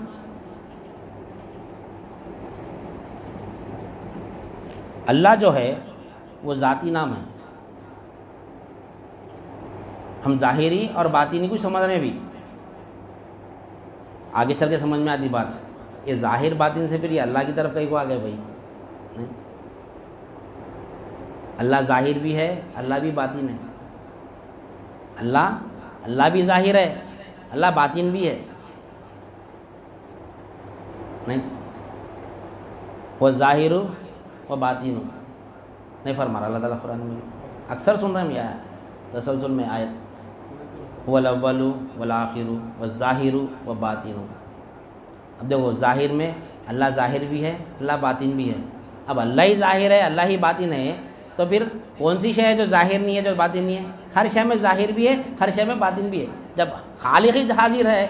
اللہ جو ہے وہ ذاتی نام ہے. ہم ظاہری اور باطینی کو سمجھ رہے ہیں. بھی آگے چل کے سمجھ میں آتی بات. یہ ظاہر باطن سے پھر یہ اللہ کی طرف کہیں کو آ گئے بھائی. نہیں، اللہ ظاہر بھی ہے، اللہ بھی باطن ہے. اللہ بھی ظاہر ہے، اللہ باطن بھی ہے. نہیں، وہ ظاہر و باطن نہیں فرما رہا اللہ تعالیٰ قرآن میں. اکثر سن رہے ہیں یہ آیت تسلسل میں آیت والاول والآخر والظاہر و باطن. اب دیکھو ظاہر میں اللہ ظاہر بھی ہے، اللہ باطن بھی ہے. اب اللہ ہی ظاہر ہے، اللہ ہی باطن ہے، تو پھر کون سی شے ہے جو ظاہر نہیں ہے، جو باطن نہیں ہے؟ ہر شے میں ظاہر بھی ہے، ہر شے میں باطن بھی ہے. جب خالق ہی حاضر ہے،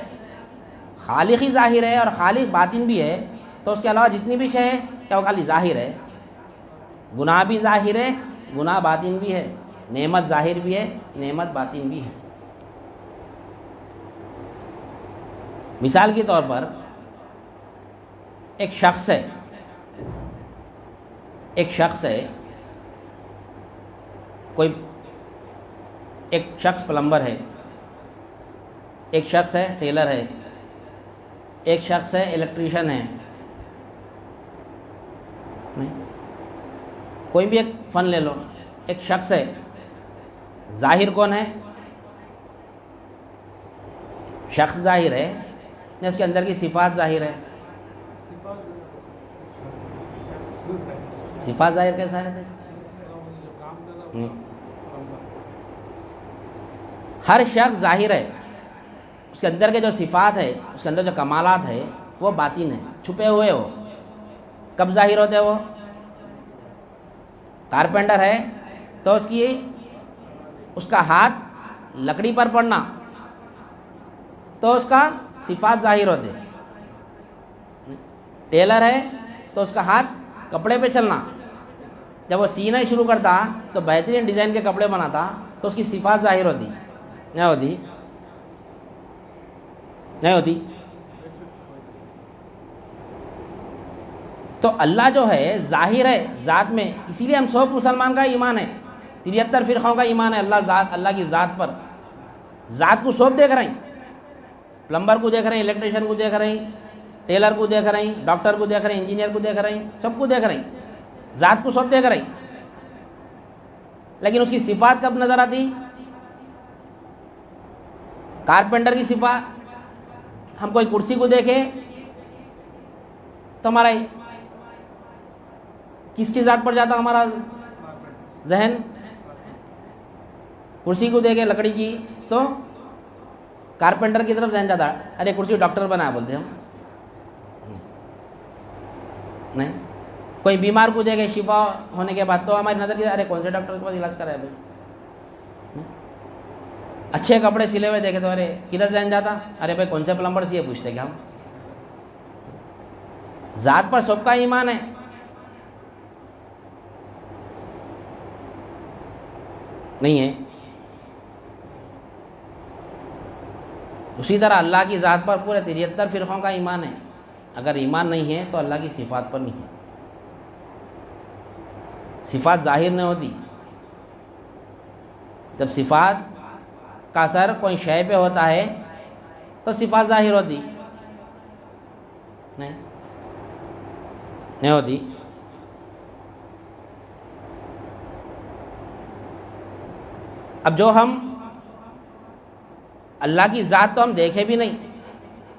خالق ہی ظاہر ہے اور خالق باطن بھی ہے، تو اس کے علاوہ جتنی بھی شے ہے کیا وہ خالی ظاہر ہے؟ گناہ بھی ظاہر ہے، گناہ باطن بھی ہے. نعمت ظاہر بھی ہے، نعمت باطن بھی ہے. مثال کے طور پر ایک شخص ہے کوئی ایک شخص پلمبر ہے، ایک شخص ہے ٹیلر ہے، ایک شخص ہے الیکٹریشین ہے. کوئی بھی ایک فن لے لو. ایک شخص ہے، ظاہر کون ہے؟ شخص ظاہر ہے، نہیں اس کے اندر کی صفات ظاہر ہے. صفات ظاہر کیسا ہے؟ ہر شخص ظاہر ہے، اس کے اندر کے جو صفات ہے، اس کے اندر جو کمالات ہے وہ باطن ہے، چھپے ہوئے ہو. کب ظاہر ہوتے وہ؟ کارپینٹر ہے تو اس کا ہاتھ لکڑی پر پڑنا تو اس کا صفات ظاہر ہوتے. ٹیلر ہے تو اس کا ہاتھ کپڑے پہ چلنا. جب وہ سینا شروع کرتا تو بہترین ڈیزائن کے کپڑے بناتا تو اس کی صفات ظاہر ہوتی. نہیں ہوتی. تو اللہ جو ہے ظاہر ہے ذات میں. اسی لیے ہم سب مسلمان کا ایمان ہے، 73 فرقوں کا ایمان ہے اللہ کی ذات پر. ذات کو سب دیکھ رہے ہیں. پلمبر کو دیکھ رہے ہیں، الیکٹریشین کو دیکھ رہے ہیں، ٹیلر کو دیکھ رہے ہیں، ڈاکٹر کو دیکھ رہے ہیں، انجینئر کو دیکھ رہے ہیں، سب کو دیکھ رہے ہیں. ذات کو سب دیکھ رہے ہیں، لیکن اس کی صفات کب نظر آتی؟ کارپینٹر کی صفات. ہم کوئی کرسی کو دیکھے تو ہمارا کس کی ذات پر جاتا ہمارا ذہن؟ کرسی کو دیکھے لکڑی کی تو کارپینٹر کی طرف ذہن جاتا. ارے کرسی ڈاکٹر بنا بولتے ہم. نہیں، کوئی بیمار کو دیکھے شفا ہونے کے بعد تو ہماری نظر کی ارے کون سے ڈاکٹر کے پاس علاج کرائے بھائی. اچھے کپڑے سلے ہوئے دیکھے تو ارے کدھر ذہن جاتا؟ ارے بھائی کون سے پلمبر سے یہ پوچھتے کیا ہم. ذات پر سب کا ایمان ہے. نہیں ہے. اسی طرح اللہ کی ذات پر پورے 73 فرقوں کا ایمان ہے. اگر ایمان نہیں ہے تو اللہ کی صفات پر نہیں ہے. صفات ظاہر نہیں ہوتی. جب صفات کا اثر کوئی شے پہ ہوتا ہے تو صفات ظاہر ہوتی. نہیں ہوتی. اب جو ہم اللہ کی ذات تو ہم دیکھے بھی نہیں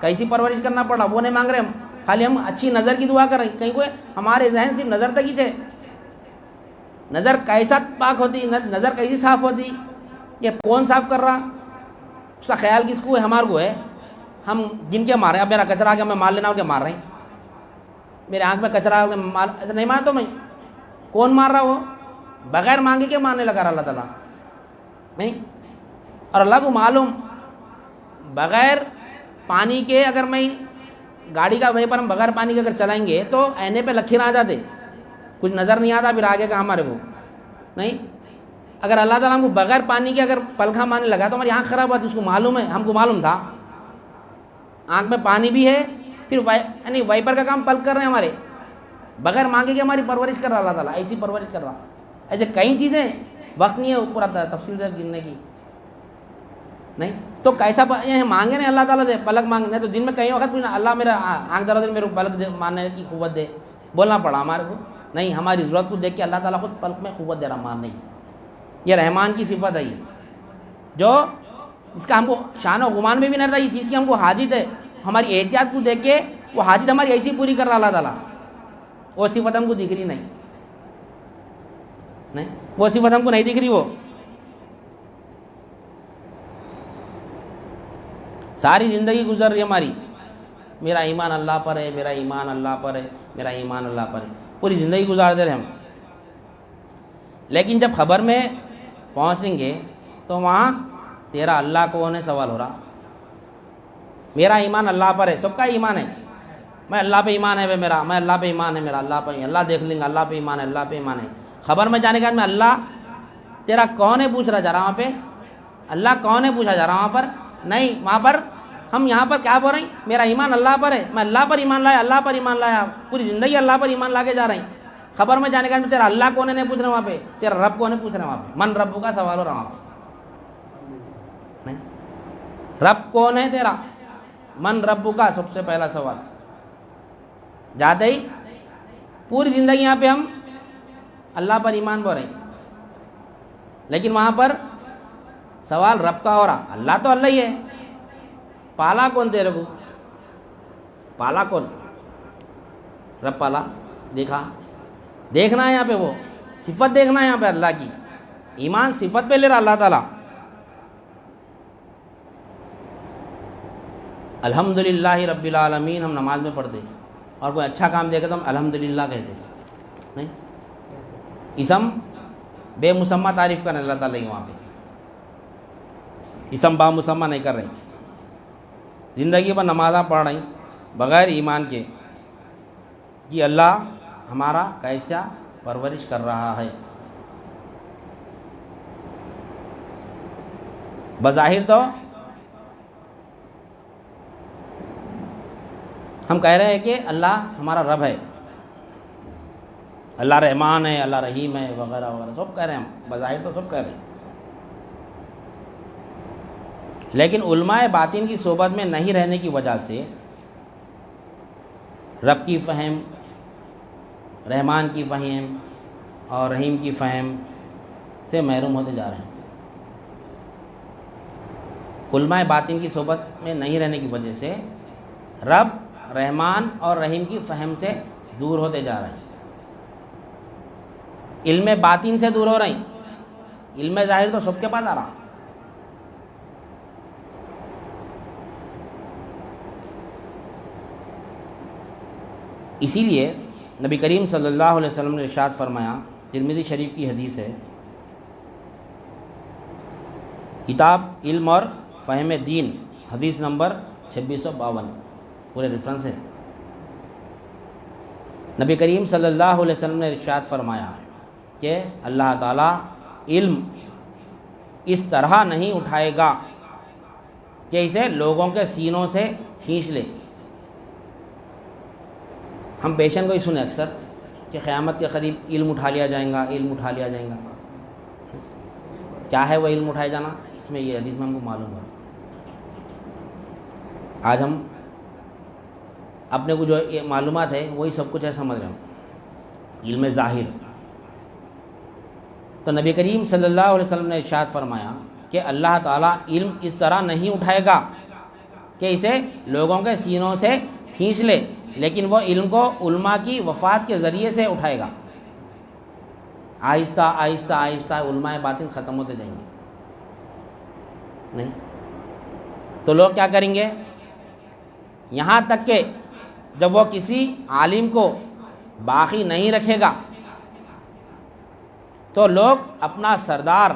کیسی پرورش کرنا پڑا وہ نہیں مانگ رہے ہم، خالی ہم اچھی نظر کی دعا کر رہے ہیں. کہیں کوئی ہمارے ذہن صرف نظر تک ہی تھے. نظر کیسا پاک ہوتی، نظر کیسی صاف ہوتی، یہ کون صاف کر رہا، اس کا خیال کس کو ہے؟ ہمارے کو ہے. ہم جن کے مارے، اب میرا کچرا آ گیا میں مار لینا ہو کے مار رہے ہیں، میرے آنکھ میں کچرا آ گیا ایسا نہیں مارتا میں. کون مار رہا؟ وہ بغیر مانگے کے مارنے لگا رہا اللہ تعالیٰ نہیں. اور اللہ کو معلوم بغیر پانی کے اگر میں گاڑی کا وہیں پر ہم بغیر پانی کے اگر چلائیں گے تو اینے پہ لکیر آ جاتے، کچھ نظر نہیں آتا پھر آگے کا ہمارے کو نہیں. اگر اللہ تعالیٰ ہم کو بغیر پانی کے اگر پلکھا مارنے لگا تو ہماری آنکھ خراب ہوتی. اس کو معلوم ہے، ہم کو معلوم تھا آنکھ میں پانی بھی ہے، پھر یعنی وائپر کا کام پلک کر رہے ہیں ہمارے، بغیر مانگے کے ہماری پرورش کر رہا اللہ تعالیٰ. ایسی پرورش کر رہا. ایسے کئی چیزیں وقت نہیں ہے پورا تفصیل سے گننے کی نہیں. تو کیسا مانگے نہیں اللہ تعالیٰ سے پلک مانگے نہیں تو دن میں کئی وقت پوچھنا اللہ میرا آنکھ درد میرے کو پلک دے مارنے کی قوت دے، بولنا پڑا ہمارے کو نہیں. ہماری ضرورت کو دیکھ کے اللہ تعالیٰ خود پلک میں قوت دے رہا مارنے کی. یہ رحمان کی صفت ہے، یہ جو اس کا ہم کو شان و غمان میں بھی نہیں رہتا، یہ چیز کی ہم کو حاجت ہے. ہماری احتیاط کو دیکھ کے وہ حاجت ہماری ایسی پوری کر رہا اللہ تعالیٰ. وہ صفت ہم کو دکھ رہی نہیں، وہ صفت ہم کو نہیں دکھ رہی. وہ ساری زندگی گزر رہی ہے ہماری، میرا ایمان اللہ پر ہے، میرا ایمان اللہ پر ہے، میرا ایمان اللہ پر ہے، پوری زندگی گزار دے رہے ہم. لیکن جب خبر میں پہنچیں گے تو وہاں تیرا اللہ کون ہے سوال ہو رہا. میرا ایمان اللہ پر ہے، سب کا ایمان ہے، میں اللہ پہ ایمان ہے میرا، میں اللہ پہ ایمان ہے میرا، اللہ پہ اللہ دیکھ لیں گے، اللہ پہ ایمان ہے، اللہ پہ ایمان ہے. خبر میں جانے کے بعد میں اللہ تیرا کون ہے پوچھ رہا جا رہا وہاں پہ، اللہ کون ہے پوچھا جا رہا وہاں پر نہیں. وہاں پر ہم یہاں پر کیا بول رہے ہیں؟ میرا ایمان اللہ پر ہے، میں اللہ پر ایمان لایا، اللہ پر ایمان لایا، پوری زندگی اللہ پر ایمان لا کے جا رہے ہیں. خبر میں جانے کے بعد تیرا اللہ کون ہے نہیں پوچھ رہے وہاں پہ، تیرا رب کون ہے پوچھ رہے وہاں پہ. من رب کا سوال ہو رہا وہاں پہ نہیں. رب کون ہے تیرا، من رب کا سب سے پہلا سوال. جاتے ہی پوری زندگی یہاں پہ ہم اللہ پر ایمان بول رہے ہیں، لیکن وہاں پر سوال رب کا ہو رہا. اللہ تو اللہ ہی ہے، پالا کون تیرے کو، پالا کون؟ رب پالا. دیکھنا ہے یہاں پہ، وہ صفت دیکھنا ہے یہاں پہ اللہ کی. ایمان صفت پہ لے رہا اللہ تعالیٰ. الحمدللہ رب العالمین ہم نماز میں پڑھتے اور کوئی اچھا کام دیکھے تو ہم الحمدللہ کہتے نہیں. اسم بے مسمہ تعریف کرنے اللہ تعالیٰ وہاں پہ، اسم با مسمہ نہیں کر رہے. زندگی پر نمازاں پڑھ رہی بغیر ایمان کے کہ اللہ ہمارا کیسا پرورش کر رہا ہے. بظاہر تو ہم کہہ رہے ہیں کہ اللہ ہمارا رب ہے، اللہ رحمان ہے، اللہ رحیم ہے وغیرہ وغیرہ سب کہہ رہے ہیں ہم، بظاہر تو سب کہہ رہے ہیں. لیکن علماء باطن کی صحبت میں نہیں رہنے کی وجہ سے رب کی فہم، رحمان کی فہم اور رحیم کی فہم سے محروم ہوتے جا رہے ہیں. علماء باطن کی صحبت میں نہیں رہنے کی وجہ سے رب، رحمان اور رحیم کی فہم سے دور ہوتے جا رہے ہیں. علم باطن سے دور ہو رہے ہیں، علم ظاہر تو سب کے پاس آ رہا. اسی لیے نبی کریم صلی اللہ علیہ وسلم نے ارشاد فرمایا، ترمذی شریف کی حدیث ہے، کتاب علم اور فہم دین حدیث نمبر 2652 پورے ریفرنس ہے. نبی کریم صلی اللہ علیہ وسلم نے ارشاد فرمایا کہ اللہ تعالیٰ علم اس طرح نہیں اٹھائے گا کہ اسے لوگوں کے سینوں سے کھینچ لے. ہم پیشن کو ہی سنیں اکثر کہ قیامت کے قریب علم اٹھا لیا جائے گا، علم اٹھا لیا جائے گا. کیا ہے وہ علم اٹھائے جانا؟ اس میں یہ حدیث میں ہم کو معلوم ہے. آج ہم اپنے کو جو معلومات ہے وہی سب کچھ ہے سمجھ رہے ہیں، علم ظاہر. تو نبی کریم صلی اللہ علیہ وسلم نے ارشاد فرمایا کہ اللہ تعالیٰ علم اس طرح نہیں اٹھائے گا کہ اسے لوگوں کے سینوں سے کھینچ لے، لیکن وہ علم کو علماء کی وفات کے ذریعے سے اٹھائے گا۔ آہستہ آہستہ آہستہ علماء باطن ختم ہوتے جائیں گے، نہیں تو لوگ کیا کریں گے؟ یہاں تک کہ جب وہ کسی عالم کو باقی نہیں رکھے گا تو لوگ اپنا سردار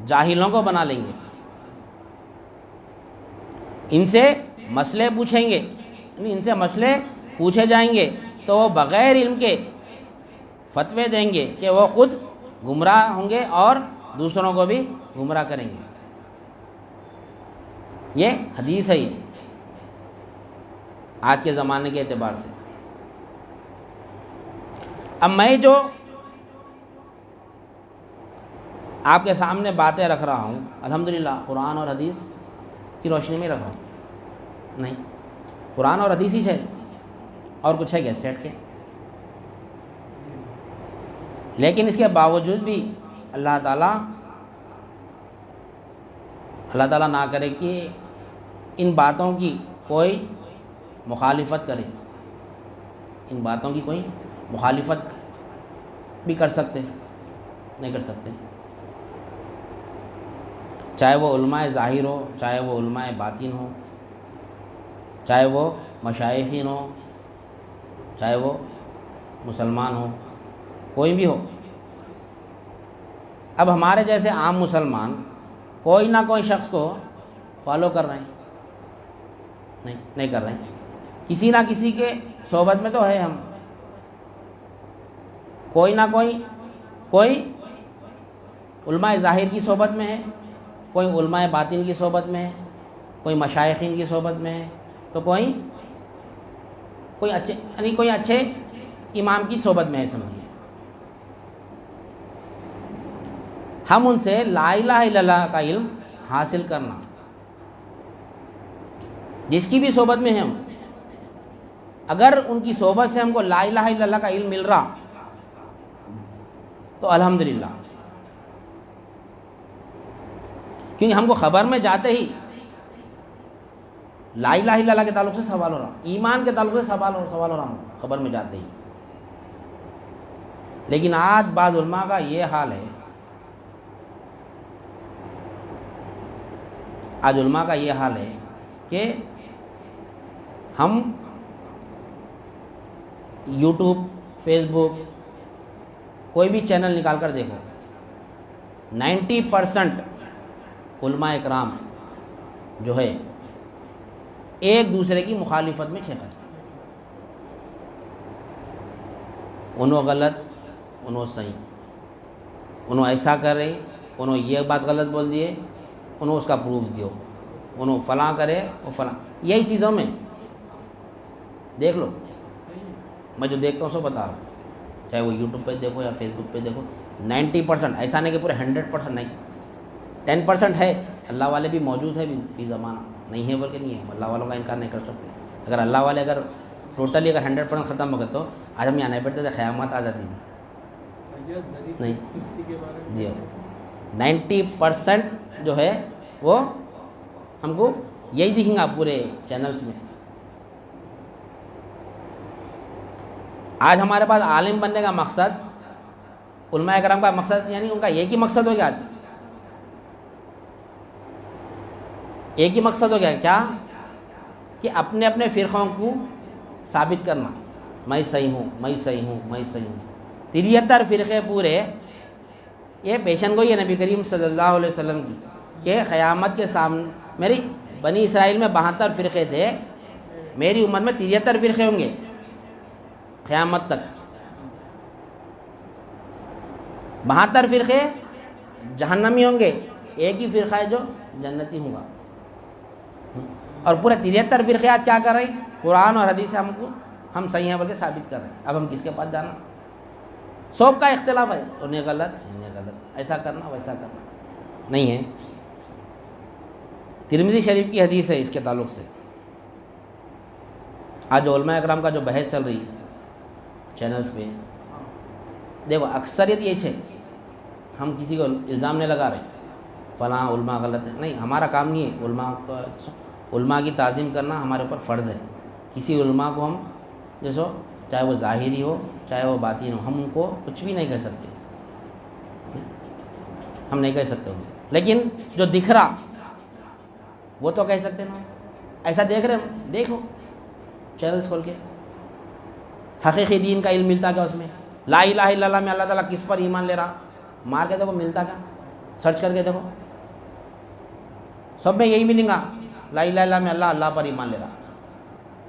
جاہلوں کو بنا لیں گے، ان سے مسئلے پوچھیں گے، ان سے مسئلے پوچھے جائیں گے تو وہ بغیر علم کے فتوے دیں گے کہ وہ خود گمراہ ہوں گے اور دوسروں کو بھی گمراہ کریں گے۔ یہ حدیث ہے، یہ آج کے زمانے کے اعتبار سے۔ اب میں جو آپ کے سامنے باتیں رکھ رہا ہوں الحمدللہ قرآن اور حدیث کی روشنی میں رکھ رہا ہوں، نہیں قرآن اور حدیث ہی ہے، اور کچھ ہے کیا سیٹ کے؟ لیکن اس کے باوجود بھی اللہ تعالیٰ نہ کرے کہ ان باتوں کی کوئی مخالفت کرے، ان باتوں کی کوئی مخالفت بھی کر سکتے نہیں کر سکتے، چاہے وہ علماء ظاہر ہو، چاہے وہ علماء باطن ہو، چاہے وہ مشائخین ہو، چاہے وہ مسلمان ہو، کوئی بھی ہو۔ اب ہمارے جیسے عام مسلمان کوئی نہ کوئی شخص کو فالو کر رہے ہیں، نہیں کر رہے ہیں، کسی نہ کسی کے صحبت میں تو ہے ہم، کوئی نہ کوئی علماء ظاہر کی صحبت میں ہے، کوئی علماء باطن کی صحبت میں ہے، کوئی مشائخین کی صحبت میں ہے، تو کوئی اچھے امام کی صحبت میں ہے، سمجھیے۔ ہم ان سے لا الہ الا اللہ کا علم حاصل کرنا، جس کی بھی صحبت میں ہے ہم، اگر ان کی صحبت سے ہم کو لا الہ الا اللہ کا علم مل رہا تو الحمدللہ، کیونکہ ہم کو خبر میں جاتے ہی لا الہ الا اللہ کے تعلق سے سوال ہو رہا، ایمان کے تعلق سے سوال ہو رہا ہم خبر میں جاتے ہی۔ لیکن آج بعض علماء کا یہ حال ہے، آج علماء کا یہ حال ہے کہ ہم یوٹیوب، فیس بک، کوئی بھی چینل نکال کر دیکھو، 90% علماء اکرام جو ہے ایک دوسرے کی مخالفت میں چھیڑا، انہوں غلط، انہوں صحیح، انہوں ایسا کر رہے، انہوں یہ بات غلط بول دیے، انہوں اس کا پروف دیو، انہوں فلاں کرے وہ فلاں، یہی چیزوں میں دیکھ لو، میں جو دیکھتا ہوں سو بتا رہا ہوں، چاہے وہ یوٹیوب پہ دیکھو یا فیس بک پہ دیکھو، 90%، ایسا نہیں کہ پورے 100% نہیں، 10% ہے، اللہ والے بھی موجود ہے بھی زمانہ، نہیں ہے بلکہ نہیں ہے، اللہ والوں کا انکار نہیں کر سکتے۔ اگر اللہ والے اگر ٹوٹلی 100% ختم ہو گئے تو آج ہم یہاں نہیں بیٹھتے تھے، قیامت آ جاتی تھی، نہیں جی 90% جو ہے وہ ہم کو یہی دکھیں گا پورے چینلز میں۔ آج ہمارے پاس عالم بننے کا مقصد، علماء کرام کا مقصد، یعنی ان کا ایک ہی مقصد ہو گیا، ایک ہی مقصد ہو گیا کیا کہ اپنے اپنے فرقوں کو ثابت کرنا، میں صحیح ہوں، میں صحیح ہوں، میں صحیح ہوں۔ 73 فرقے پورے، یہ پیشن گوئی ہے نبی کریم صلی اللہ علیہ وسلم کی کہ قیامت کے سامنے، میری بنی اسرائیل میں 72 فرقے تھے، میری امت میں 73 فرقے ہوں گے قیامت تک، 72 فرقے جہنمی ہوں گے، ایک ہی فرقہ ہے جو جنتی ہوگا۔ اور پورے 73 فرقے آج کیا کر رہے ہیں؟ قرآن اور حدیث سے ہم صحیح ہیں بلکہ ثابت کر رہے ہیں۔ اب ہم کس کے پاس جانا؟ سب کا اختلاف ہے، انہیں غلط، انہیں غلط، ایسا کرنا ویسا کرنا نہیں ہے۔ ترمذی شریف کی حدیث ہے اس کے تعلق سے، آج علماء اکرام کا جو بحث چل رہی ہے چینلز پہ، دیکھو اکثریت یہ ہے، ہم کسی کو الزام نہیں لگا رہے، فلاں علماء غلط ہے. نہیں، ہمارا کام نہیں ہے. علماء کی تعظیم کرنا ہمارے اوپر فرض ہے. کسی علماء کو ہم جیسو چاہے وہ ظاہری ہو چاہے وہ باطن ہو، ہم ان کو کچھ بھی نہیں کہہ سکتے، ہم نہیں کہہ سکتے. لیکن جو دکھ رہا وہ تو کہہ سکتے نا. ایسا دیکھ رہے ہم، دیکھو چینلز کھول کے، حقیقی دین کا علم ملتا کیا اس میں؟ لا الہ الا اللہ میں اللہ تعالیٰ کس پر ایمان لے رہا، مار کے دیکھو ملتا کیا، سرچ کر کے دیکھو، سب میں یہی ملیں گا. لا الہ الا اللہ میں اللہ پر ایمان لے رہا.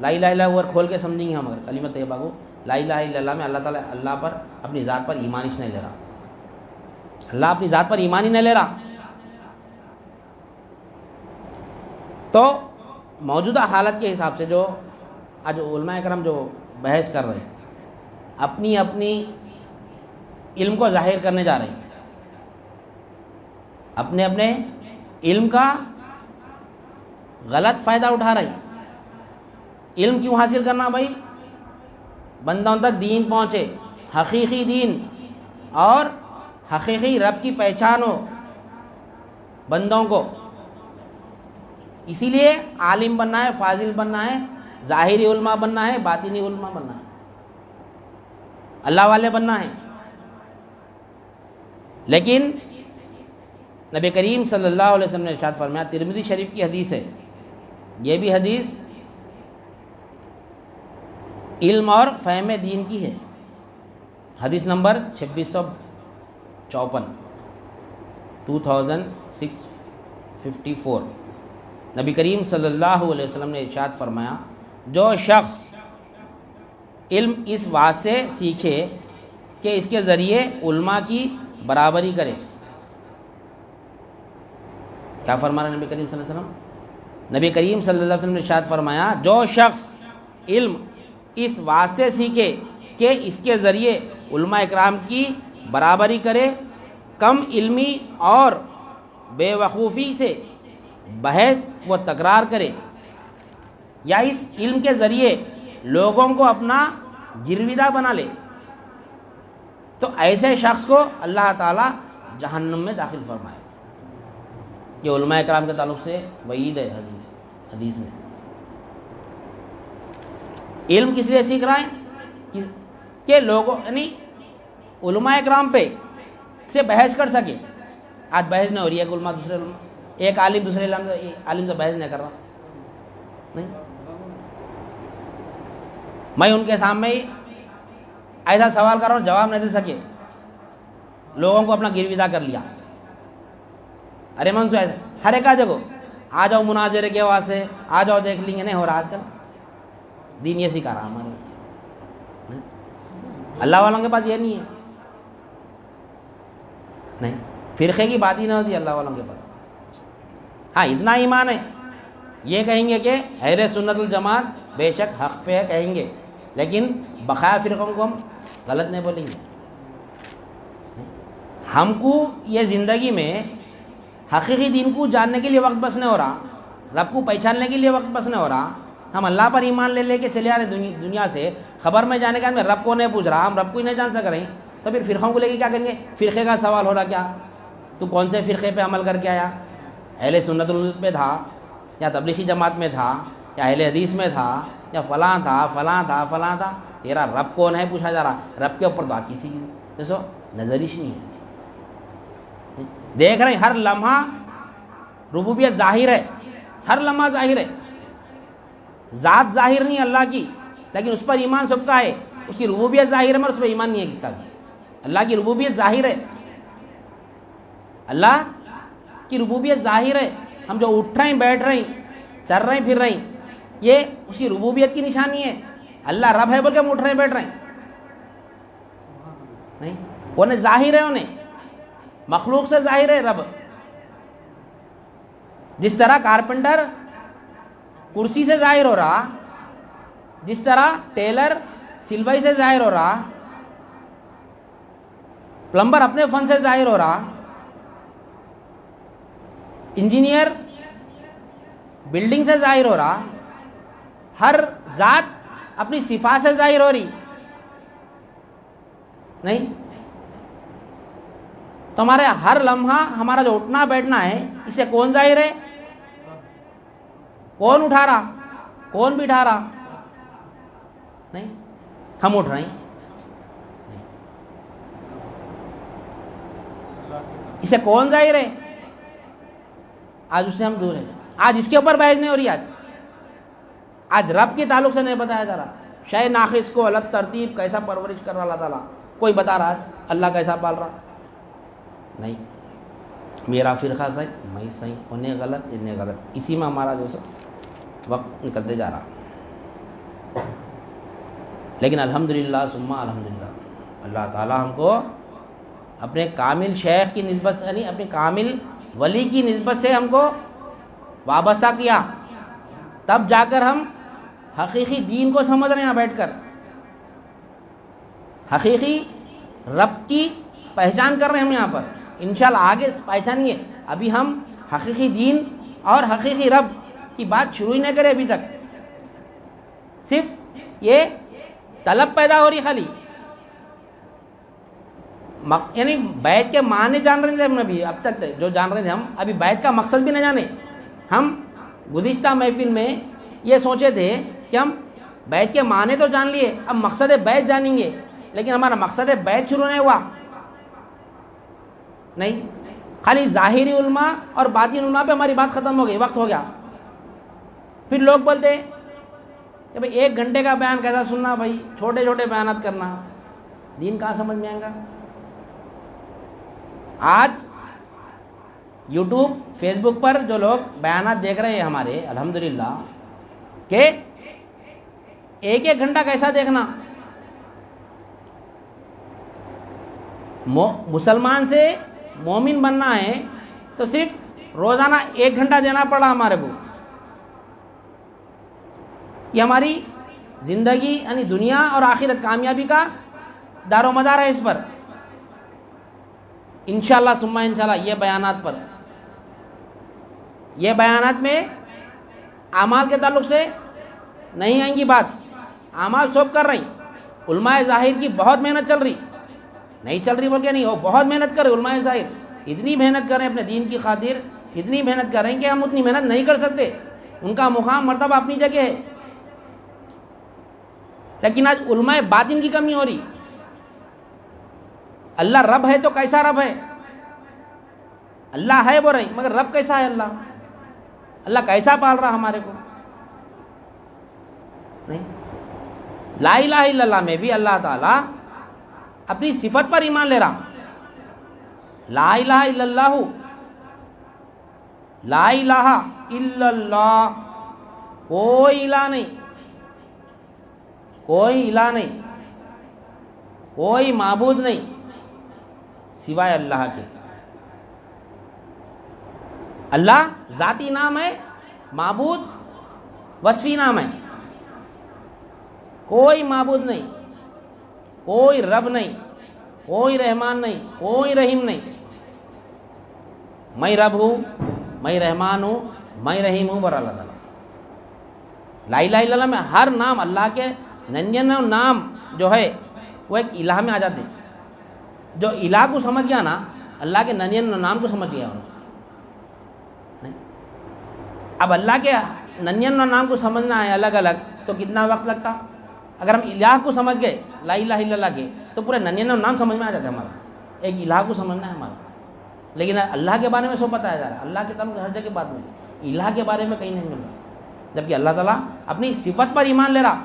لا الہ الا اللہ کھول کے سمجھیں گے ہم اگر کلمہ طیبہ کو، لا الہ الا اللہ میں اللہ تعالیٰ اللہ پر اپنی ذات پر ایمان ہی نہیں لے رہا. اللہ اپنی ذات پر ایمان ہی نہیں لے رہا. تو موجودہ حالت کے حساب سے جو آج علماء کرام جو بحث کر رہے ہیں، اپنی علم کو ظاہر کرنے جا رہے ہیں، اپنے علم کا غلط فائدہ اٹھا رہے ہیں. علم کیوں حاصل کرنا بھائی؟ بندوں تک دین پہنچے، حقیقی دین اور حقیقی رب کی پہچان ہو بندوں کو. اسی لیے عالم بننا ہے، فاضل بننا ہے، ظاہری علماء بننا ہے، باطنی علماء بننا ہے، اللہ والے بننا ہے. لیکن نبی کریم صلی اللہ علیہ وسلم نے ارشاد فرمایا، ترمذی شریف کی حدیث ہے، یہ بھی حدیث علم اور فہم دین کی ہے. حدیث نمبر 2654 2654. نبی کریم صلی اللہ علیہ وسلم نے ارشاد فرمایا، جو شخص علم اس واسطے سیکھے کہ اس کے ذریعے علماء کی برابری کرے. کیا فرما رہا نبی کریم صلی اللہ علیہ وسلم؟ نبی کریم صلی اللہ علیہ وسلم نے ارشاد فرمایا، جو شخص علم اس واسطے سیکھے کہ اس کے ذریعے علماء اکرام کی برابری کرے، کم علمی اور بے وقوفی سے بحث و تکرار کرے، یا اس علم کے ذریعے لوگوں کو اپنا گرویدہ بنا لے، تو ایسے شخص کو اللہ تعالیٰ جہنم میں داخل فرمائے. یہ علماء اکرام کے تعلق سے وعید ہے حدیث میں. علم کس لیے سیکھ رہا ہے کہ لوگوں یعنی علماء اکرام پہ سے بحث کر سکے. آج بحث نہیں ہو رہی ہے، ایک علماء دوسرے علماء، ایک عالم دوسرے عالم سے بحث نہیں کر رہا. نہیں، میں ان کے سامنے ایسا سوال کر رہا ہوں جواب نہیں دے سکے، لوگوں کو اپنا گرویدہ کر لیا. ارے من سے ہر ایک جگہ آ جاؤ مناظرے کے واسطے، آ جاؤ دیکھ لیں گے. نہیں ہو رہا آج کل. دین یہ سکھا رہا ہمارے. اللہ والوں کے پاس یہ نہیں ہے. نہیں، فرقے کی بات ہی نہ ہوتی اللہ والوں کے پاس. ہاں اتنا ایمان ہے، یہ کہیں گے کہ اہل سنت الجماعت بے شک حق پہ ہے کہیں گے، لیکن بقایا فرقوں کو ہم غلط نہیں بولیں گے. ہم کو یہ زندگی میں حقیقی دین کو جاننے کے لیے وقت بس نہیں ہو رہا، رب کو پہچاننے کے لیے وقت بس نہیں ہو رہا. ہم اللہ پر ایمان لے کے چلے آ رہے دنیا سے. خبر میں جانے کا میں رب کو نہیں پوچھ رہا، ہم رب کو ہی نہیں جان سک رہے ہیں، تو پھر فرقوں کو لے کے کیا کریں گے؟ فرقے کا سوال ہو رہا کیا؟ تو کون سے فرقے پہ عمل کر کے آیا؟ اہل سنت پہ تھا، یا تبلیغی جماعت میں تھا، یا اہل حدیث میں تھا، یا فلاں تھا. تیرا رب کون ہے پوچھا جا رہا. رب کے اوپر تو کسی کی جیسو نظرش نہیں ہے. دیکھ رہے ہیں ہر لمحہ ربوبیت ظاہر ہے، ہر لمحہ ظاہر ہے. ذات ظاہر نہیں اللہ کی، لیکن اس پر ایمان سب کا ہے. اس کی ربوبیت ظاہر ہے مگر اس پر ایمان نہیں ہے کس کا بھی. اللہ کی ربوبیت ظاہر ہے، اللہ کی ربوبیت ظاہر ہے. ہم جو اٹھ رہے ہیں، بیٹھ رہے ہیں، چل رہے ہیں، پھر رہے ہیں، یہ اس کی ربوبیت کی نشانی ہے. اللہ رب ہے بول کے ہم اٹھ رہے ہیں، بیٹھ رہے ہیں. نہیں، انہیں ظاہر ہے، انہیں مخلوق سے ظاہر ہے رب. جس طرح کارپینٹر کرسی سے ظاہر ہو رہا، جس طرح ٹیلر سلوائی سے ظاہر ہو رہا، پلمبر اپنے فن سے ظاہر ہو رہا، انجینئر بلڈنگ سے ظاہر ہو رہا، ہر ذات اپنی صفات سے ظاہر ہو رہی. نہیں، تو ہمارے ہر لمحہ ہمارا جو اٹھنا بیٹھنا ہے اسے کون ظاہر ہے؟ کون اٹھا رہا؟ کون بٹھا رہا؟ نہیں، ہم اٹھ رہے ہیں. اسے کون ظاہر ہے؟ آج اس سے ہم دور ہیں. آج اس کے اوپر بحث نہیں ہو رہی. آج رب کے تعلق سے نہیں بتایا جا رہا. شے ناقص کو الگ ترتیب کیسا پرورش کر رہا اللہ تعالیٰ، کوئی بتا رہا ہے اللہ کیسا پال رہا؟ نہیں. میرا فرقہ صحیح، میں صحیح، انہیں غلط، انہیں غلط، اسی میں ہمارا جو سب وقت نکلتے جا رہا. لیکن الحمدللہ ثم الحمدللہ اللہ تعالیٰ ہم کو اپنے کامل شیخ کی نسبت سے، نہیں، اپنے کامل ولی کی نسبت سے ہم کو وابستہ کیا. تب جا کر ہم حقیقی دین کو سمجھ رہے ہیں. بیٹھ کر حقیقی رب کی پہچان کر رہے ہیں ہم یہاں پر. انشاءاللہ آگے پہچانیں گے. ابھی ہم حقیقی دین اور حقیقی رب کی بات شروع ہی نہ کرے. ابھی تک صرف یہ طلب پیدا ہو رہی خالی. یعنی بیت کے معنی جان رہے تھے ہم ابھی اب تک جو جان رہے تھے ہم ابھی بیت کا مقصد بھی نہ جانے. ہم گزشتہ محفل میں یہ سوچے تھے کہ ہم بیت کے معنی تو جان لیے، اب مقصد بیت جانیں گے. لیکن ہمارا مقصد بیت شروع نہیں ہوا. نہیں، خالی ظاہری علماء اور باطن علماء پہ ہماری بات ختم ہو گئی. وقت ہو گیا. پھر لوگ بولتے کہ بھائی 1 گھنٹے کا بیان کیسا سننا، بھائی چھوٹے چھوٹے بیانات کرنا، دین کہاں سمجھ میں آئے گا. آج یوٹیوب فیس بک پر جو لوگ بیانات دیکھ رہے ہیں ہمارے، الحمدللہ، کہ 1 گھنٹہ کیسا دیکھنا. مسلمان سے مومن بننا ہے تو صرف روزانہ 1 گھنٹہ دینا پڑا ہمارے کو. یہ ہماری زندگی یعنی دنیا اور آخرت کامیابی کا دار و مدار ہے. اس پر انشاءاللہ ثم انشاءاللہ یہ بیانات پر، یہ بیانات میں اعمال کے تعلق سے نہیں آئیں گی بات. اعمال سب کر رہی. علماء ظاہر کی بہت محنت چل رہی. نہیں چل رہی بول کے نہیں، وہ بہت محنت کر رہے. علماء ظاہر اتنی محنت کر رہے ہیں اپنے دین کی خاطر، اتنی محنت کر رہے ہیں کہ ہم اتنی محنت نہیں کر سکتے. ان کا مقام مرتبہ اپنی جگہ ہے. لیکن آج علماء باطن کی کمی ہو رہی. اللہ رب ہے تو کیسا رب ہے؟ اللہ ہے وہ رہی، مگر رب کیسا ہے؟ اللہ کیسا پال رہا ہمارے کو؟ نہیں. لا الہ الا اللہ میں بھی اللہ تعالیٰ اپنی صفت پر ایمان لے رہا. لا الہ الا اللہ، لا الہ الا اللہ، کوئی الہ نہیں، کوئی الہ نہیں، کوئی معبود نہیں سوائے اللہ کے. اللہ ذاتی نام ہے، معبود وصفی نام ہے. کوئی معبود نہیں، کوئی رب نہیں، کوئی رحمان نہیں، کوئی رحیم نہیں. میں رب ہوں، میں رحمان ہوں، میں رحیم ہوں، بر اللہ تعالیٰ. لا الہ الا اللہ میں ہر نام اللہ کے 99 نام جو ہے وہ ایک الہ میں آ جاتے ہیں. جو الہ کو سمجھ گیا نا، اللہ کے 99 نام کو سمجھ گیا. اب اللہ کے 99 نام کو سمجھنا ہے الگ الگ تو کتنا وقت لگتا. اگر ہم الہ کو سمجھ گئے لا الہ الا اللہ کے تو پورے 99 نام سمجھ میں آ جاتے ہیں. ہمارا ایک الہ کو سمجھنا ہے ہمارا. لیکن اللہ کے بارے میں سو بتایا جا رہا ہے. اللہ کے تعلق ہر جگہ بات ملی، الہ کے بارے میں کہیں نہیں مل رہا. جبکہ اللہ تعالیٰ اپنی صفت پر ایمان لے رہا،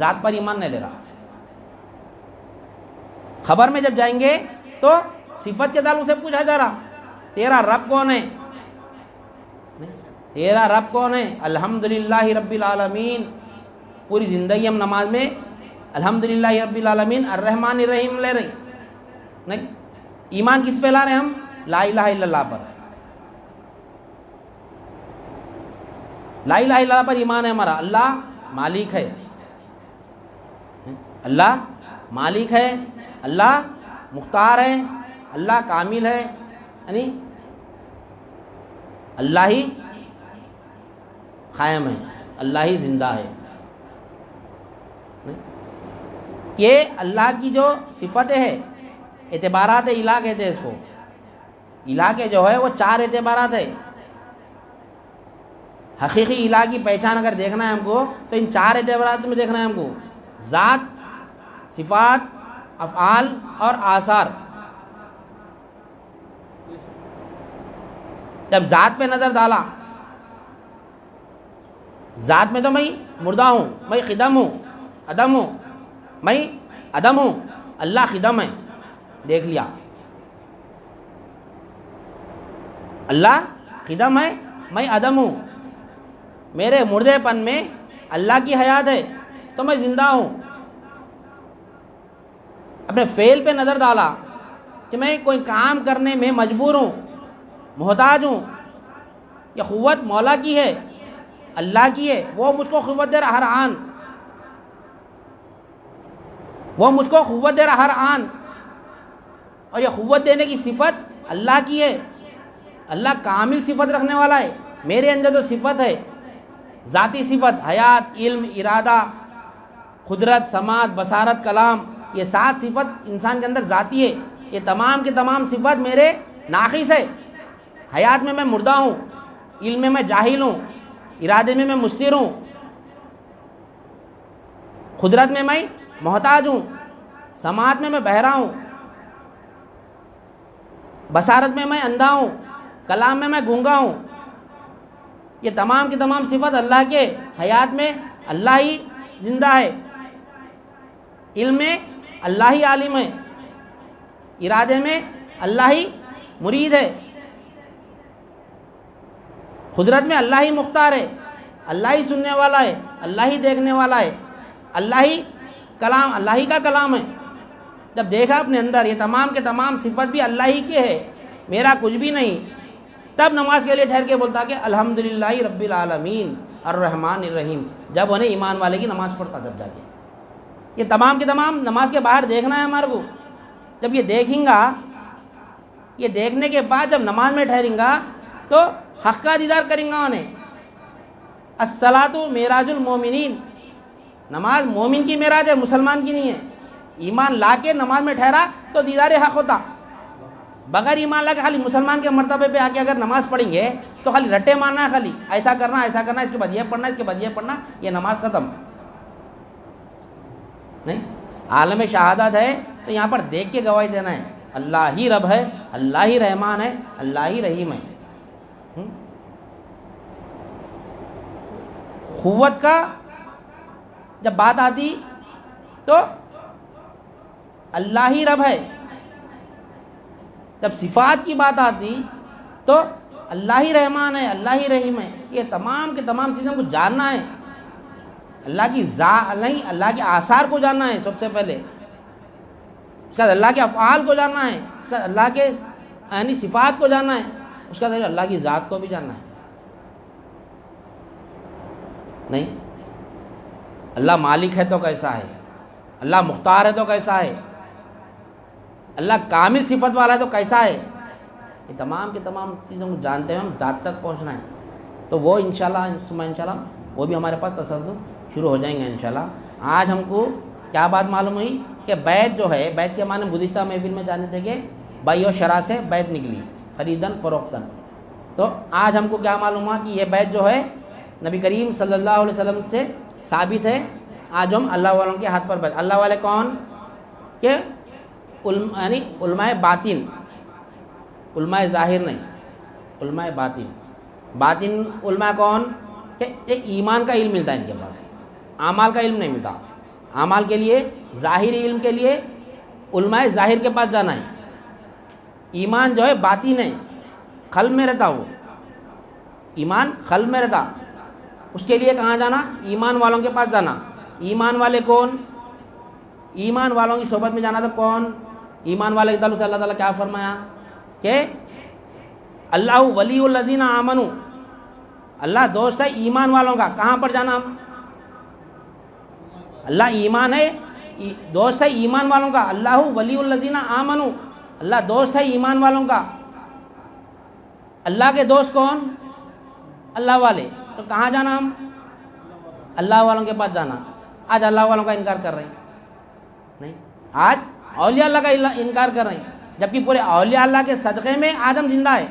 ذات پر ایمان نہیں لے رہا. خبر میں جب جائیں گے تو صفت کے تعلق سے پوچھا جا رہا تیرا رب کون ہے؟ تیرا رب کون ہے؟ الحمدللہ رب العالمین. پوری زندگی ہم نماز میں الحمدللہ رب العالمین الرحمن الرحیم لے رہے نہیں. ایمان کس پہ لا رہے ہم؟ لا الہ الا اللہ پر. لا الہ الا اللہ پر ایمان ہے ہمارا. اللہ مالک ہے، اللہ مالک ہے، اللہ مختار ہے، اللہ کامل ہے، یعنی اللہ ہی قائم ہے، اللہ ہی زندہ ہے. یہ اللہ کی جو صفتیں ہے، اعتبارات الہ کہتے ہیں اس کو. الہ کے جو ہے وہ 4 اعتبارات ہے. حقیقی الہ کی پہچان اگر دیکھنا ہے ہم کو تو ان 4 اعتبارات میں دیکھنا ہے ہم کو: ذات، صفات، افعال اور آثار. جب ذات پہ نظر ڈالا، ذات میں تو میں مردہ ہوں، میں خدم ہوں، عدم ہوں، میں عدم ہوں، اللہ خدم ہے، دیکھ لیا. اللہ خدم ہے، میں عدم ہوں. میرے مردے پن میں اللہ کی حیات ہے تو میں زندہ ہوں. اپنے فعل پہ نظر ڈالا کہ میں کوئی کام کرنے میں مجبور ہوں، محتاج ہوں. یہ قوت مولا کی ہے، اللہ کی ہے، وہ مجھ کو قوت دے رہا ہر آن، وہ مجھ کو قوت دے رہا ہر آن. اور یہ قوت دینے کی صفت اللہ کی ہے. اللہ کامل صفت رکھنے والا ہے. میرے اندر جو صفت ہے، ذاتی صفت، حیات، علم، ارادہ، قدرت، سماعت، بصارت، کلام، یہ 7 صفت انسان کے اندر ذاتی ہے. یہ تمام کے تمام صفت میرے ناقص ہے. حیات میں میں مردہ ہوں، علم میں میں جاہل ہوں، ارادے میں میں مستر ہوں، قدرت میں میں محتاج ہوں، سماعت میں میں بہرا ہوں، بصارت میں میں اندھا ہوں، کلام میں میں گونگا ہوں. یہ تمام کی تمام صفت اللہ کے. حیات میں اللہ ہی زندہ ہے، علم میں اللہ ہی عالم ہے، ارادے میں اللہ ہی مرید ہے، قدرت میں اللہ ہی مختار ہے، اللہ ہی سننے والا ہے، اللہ ہی دیکھنے والا ہے، اللہ ہی کلام، اللہ ہی کا کلام ہے. جب دیکھا اپنے اندر یہ تمام کے تمام صفت بھی اللہ ہی کے ہے، میرا کچھ بھی نہیں، تب نماز کے لیے ٹھہر کے بولتا کہ الحمدللہ رب العالمین الرحمن الرحیم. جب انہیں ایمان والے کی نماز پڑھتا جب جا کے. یہ تمام کے تمام نماز کے باہر دیکھنا ہے ہمارے کو. جب یہ دیکھیں گا، یہ دیکھنے کے بعد جب نماز میں ٹھہریں گا تو حق کا دیدار کریں گا انہیں. الصلاۃ معراج المومنین، نماز مومن کی معراج ہے، مسلمان کی نہیں ہے. ایمان لا کے نماز میں ٹھہرا تو دیدار حق ہوتا. بغیر ایمان لا کے خالی مسلمان کے مرتبے پہ آ کے اگر نماز پڑھیں گے تو خالی رٹے مارنا ہے، خالی ایسا کرنا اس کے بعد یہ پڑھنا، اس کے بعد یہ پڑھنا، یہ نماز ختم. نہیں، عالم شہادت ہے تو یہاں پر دیکھ کے گواہی دینا ہے اللہ ہی رب ہے، اللہ ہی رحمان ہے، اللہ ہی رحیم ہے. قوت کا جب بات آتی تو اللہ ہی رب ہے. جب صفات کی بات آتی تو اللہ ہی رحمان ہے، اللہ ہی رحیم ہے. یہ تمام کے تمام چیزوں کو جاننا ہے. اللہ کی ذات نہیں، اللہ کے آثار کو جاننا ہے سب سے پہلے. اس کا اللہ کے افعال کو جاننا ہے، اس کا اللہ کے یعنی صفات کو جاننا ہے، اس کا اللہ کی ذات کو بھی جاننا ہے. نہیں، اللہ مالک ہے تو کیسا ہے، اللہ مختار ہے تو کیسا ہے، اللہ کامل صفت والا ہے تو کیسا ہے. یہ تمام کے تمام چیزوں کو جانتے ہوئے ہم ذات تک پہنچنا ہے. تو وہ انشاءاللہ وہ بھی ہمارے پاس تسلسل شروع ہو جائیں گے انشاءاللہ. آج ہم کو کیا بات معلوم ہوئی کہ بیعت جو ہے، بیعت کے معنی گزشتہ محفل میں جانے تھے کہ بیع و شرع سے بیعت نکلی، خریدن فروختن. تو آج ہم کو کیا معلوم ہوا کہ یہ بیعت جو ہے نبی کریم صلی اللہ علیہ وسلم سے ثابت ہے. آج ہم اللہ والوں کے ہاتھ پر بیعت. اللہ والے کون؟ کہ یعنی علماء باطن، علماء ظاہر نہیں، علماء باطن. باطن علماء کون؟ کہ ایک ایمان کا علم ملتا ہے ان کے پاس، اعمال کا علم نہیں ملتا. اعمال کے لیے، ظاہری علم کے لیے علماء ظاہر کے پاس جانا ہے. ایمان جو ہے باطن ہے، قلب میں رہتا، وہ ایمان قلب میں رہتا. اس کے لیے کہاں جانا؟ ایمان والوں کے پاس جانا. ایمان والے کون؟ ایمان والوں کی صحبت میں جانا. تو کون ایمان والے کے تعلق سے اللہ تعالیٰ کیا فرمایا کہ اللہ ولی الذین آمنوا، اللہ دوست ہے ایمان والوں کا. کہاں پر جانا؟ اللہ ایمان ہے، دوست ہے ایمان والوں کا. اللہ ولی الذین آمنوا، اللہ دوست ہے ایمان والوں کا. اللہ کے دوست کون؟ اللہ والے. تو کہاں جانا ہم؟ اللہ والوں کے پاس جانا. آج اللہ والوں کا انکار کر رہے ہیں. نہیں، آج اولیاء اللہ کا انکار کر رہے ہیں. جبکہ پورے اولیاء اللہ کے صدقے میں آدم زندہ ہے.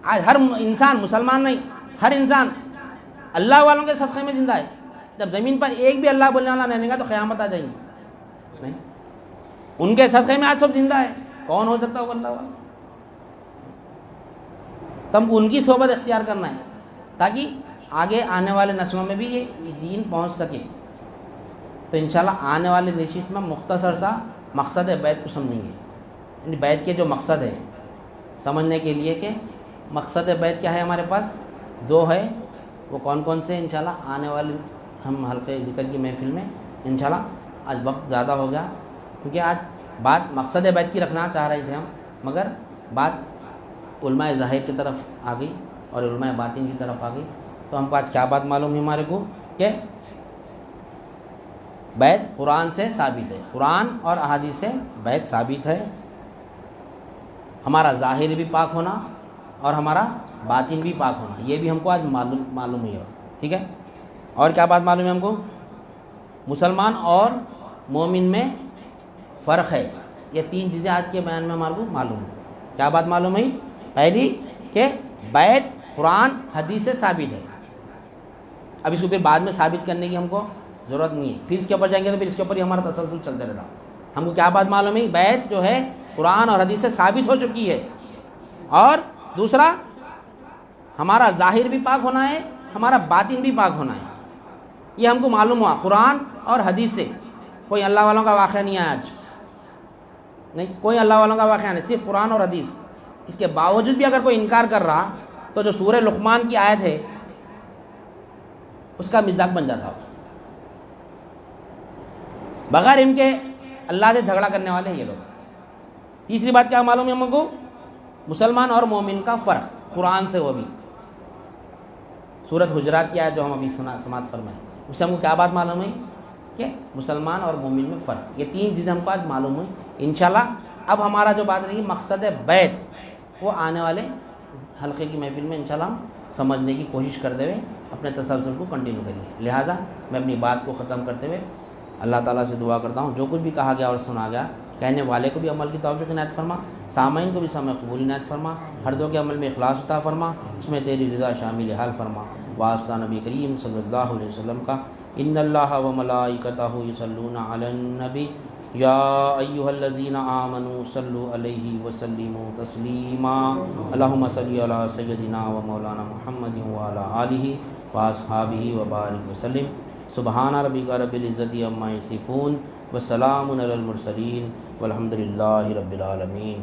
آج ہر انسان، مسلمان نہیں، ہر انسان اللہ والوں کے صدقے میں زندہ ہے. جب زمین پر ایک بھی اللہ بولنے والا نہیں گا تو قیامت آ جائیں گی. نہیں، ان کے صدقے میں آج سب زندہ ہے. کون ہو سکتا وہ اللہ والا؟ تم ان کی صحبت اختیار کرنا ہے تاکہ آگے آنے والے نسلوں میں بھی یہ دین پہنچ سکے. تو انشاءاللہ آنے والے نشست میں مختصر سا مقصد بیت کو سمجھیں گے. یعنی بیت کے جو مقصد ہے سمجھنے کے لیے کہ مقصد بیت کیا ہے ہمارے پاس، دو ہے. وہ کون کون سے انشاءاللہ آنے والے ہم حلقے ذکر کی محفل میں انشاءاللہ. آج وقت زیادہ ہو گیا کیونکہ آج بات مقصد بیت کی رکھنا چاہ رہے تھے ہم، مگر بات علماء ظاہر کی طرف آ گئی اور علماء باطن کی طرف آ گئی. تو ہم کو آج کیا بات معلوم ہے ہمارے کو کہ بیت قرآن سے ثابت ہے، قرآن اور احادیث سے بیت ثابت ہے. ہمارا ظاہر بھی پاک ہونا اور ہمارا باطن بھی پاک ہونا، یہ بھی ہم کو آج معلوم ہے. ٹھیک ہے، اور کیا بات معلوم ہے ہم کو؟ مسلمان اور مومن میں فرق ہے. یہ تین چیزیں آج کے بیان میں ہمارے کو معلوم ہے. کیا بات معلوم ہے؟ پہلی کہ بیت قرآن حدیث سے ثابت ہے. اب اس کو پھر بعد میں ثابت کرنے کی ہم کو ضرورت نہیں ہے. پھر اس کے اوپر جائیں گے تو پھر اس کے اوپر ہی ہمارا تسلسل چلتا رہتا. ہم کو کیا بات معلوم ہے؟ بیت جو ہے قرآن اور حدیث سے ثابت ہو چکی ہے. اور دوسرا ہمارا ظاہر بھی پاک ہونا ہے، ہمارا باطن بھی پاک ہونا ہے. یہ ہم کو معلوم ہوا قرآن اور حدیث سے. کوئی اللہ والوں کا واقعہ نہیں ہے آج، نہیں، کوئی اللہ والوں کا واقعہ نہیں، صرف قرآن اور حدیث. اس کے باوجود بھی اگر کوئی انکار کر رہا تو جو سورہ لقمان کی آیت ہے اس کا مزاق بن جاتا ہو. بغیر ان کے اللہ سے جھگڑا کرنے والے ہیں یہ لوگ. تیسری بات کیا معلوم ہے ہم کو؟ مسلمان اور مومن کا فرق قرآن سے. وہ بھی سورۃ حجرات کی آیت جو ہم ابھی سماعت فرمائیں، اس سے ہم کو کیا بات معلوم ہے کہ مسلمان اور مومن میں فرق. یہ تین چیزیں ہم کو آج معلوم ہوئی انشاءاللہ. اب ہمارا جو بات رہی مقصد بیت، وہ آنے والے حلقے کی محفل میں انشاءاللہ ہم سمجھنے کی کوشش کرتے ہوئے اپنے تسلسل کو کنٹینیو کریں گے. لہٰذا میں اپنی بات کو ختم کرتے ہوئے اللہ تعالیٰ سے دعا کرتا ہوں جو کچھ بھی کہا گیا اور سنا گیا، کہنے والے کو بھی عمل کی توفیق عنایت فرما، سامعین کو بھی سمع قبول عنایت فرما، ہر دو کے عمل میں اخلاص عطا فرما، اس میں تیری رضا شامل حال فرما. واسطہ نبی کریم صلی اللہ علیہ وسلم کا. ان اللہ و ملائکتہ یصلون علی النبی یا ایھا الذین آمنوا صلوا علیہ وسلموا تسلیما. اللہم صل علی سیدنا و مولانا محمد وعلی آلہ واصحابہ وبارک وسلم. سبحان ربک رب العزت عما یصفون وسلام علی المرسلین والحمد للہ رب العالمین.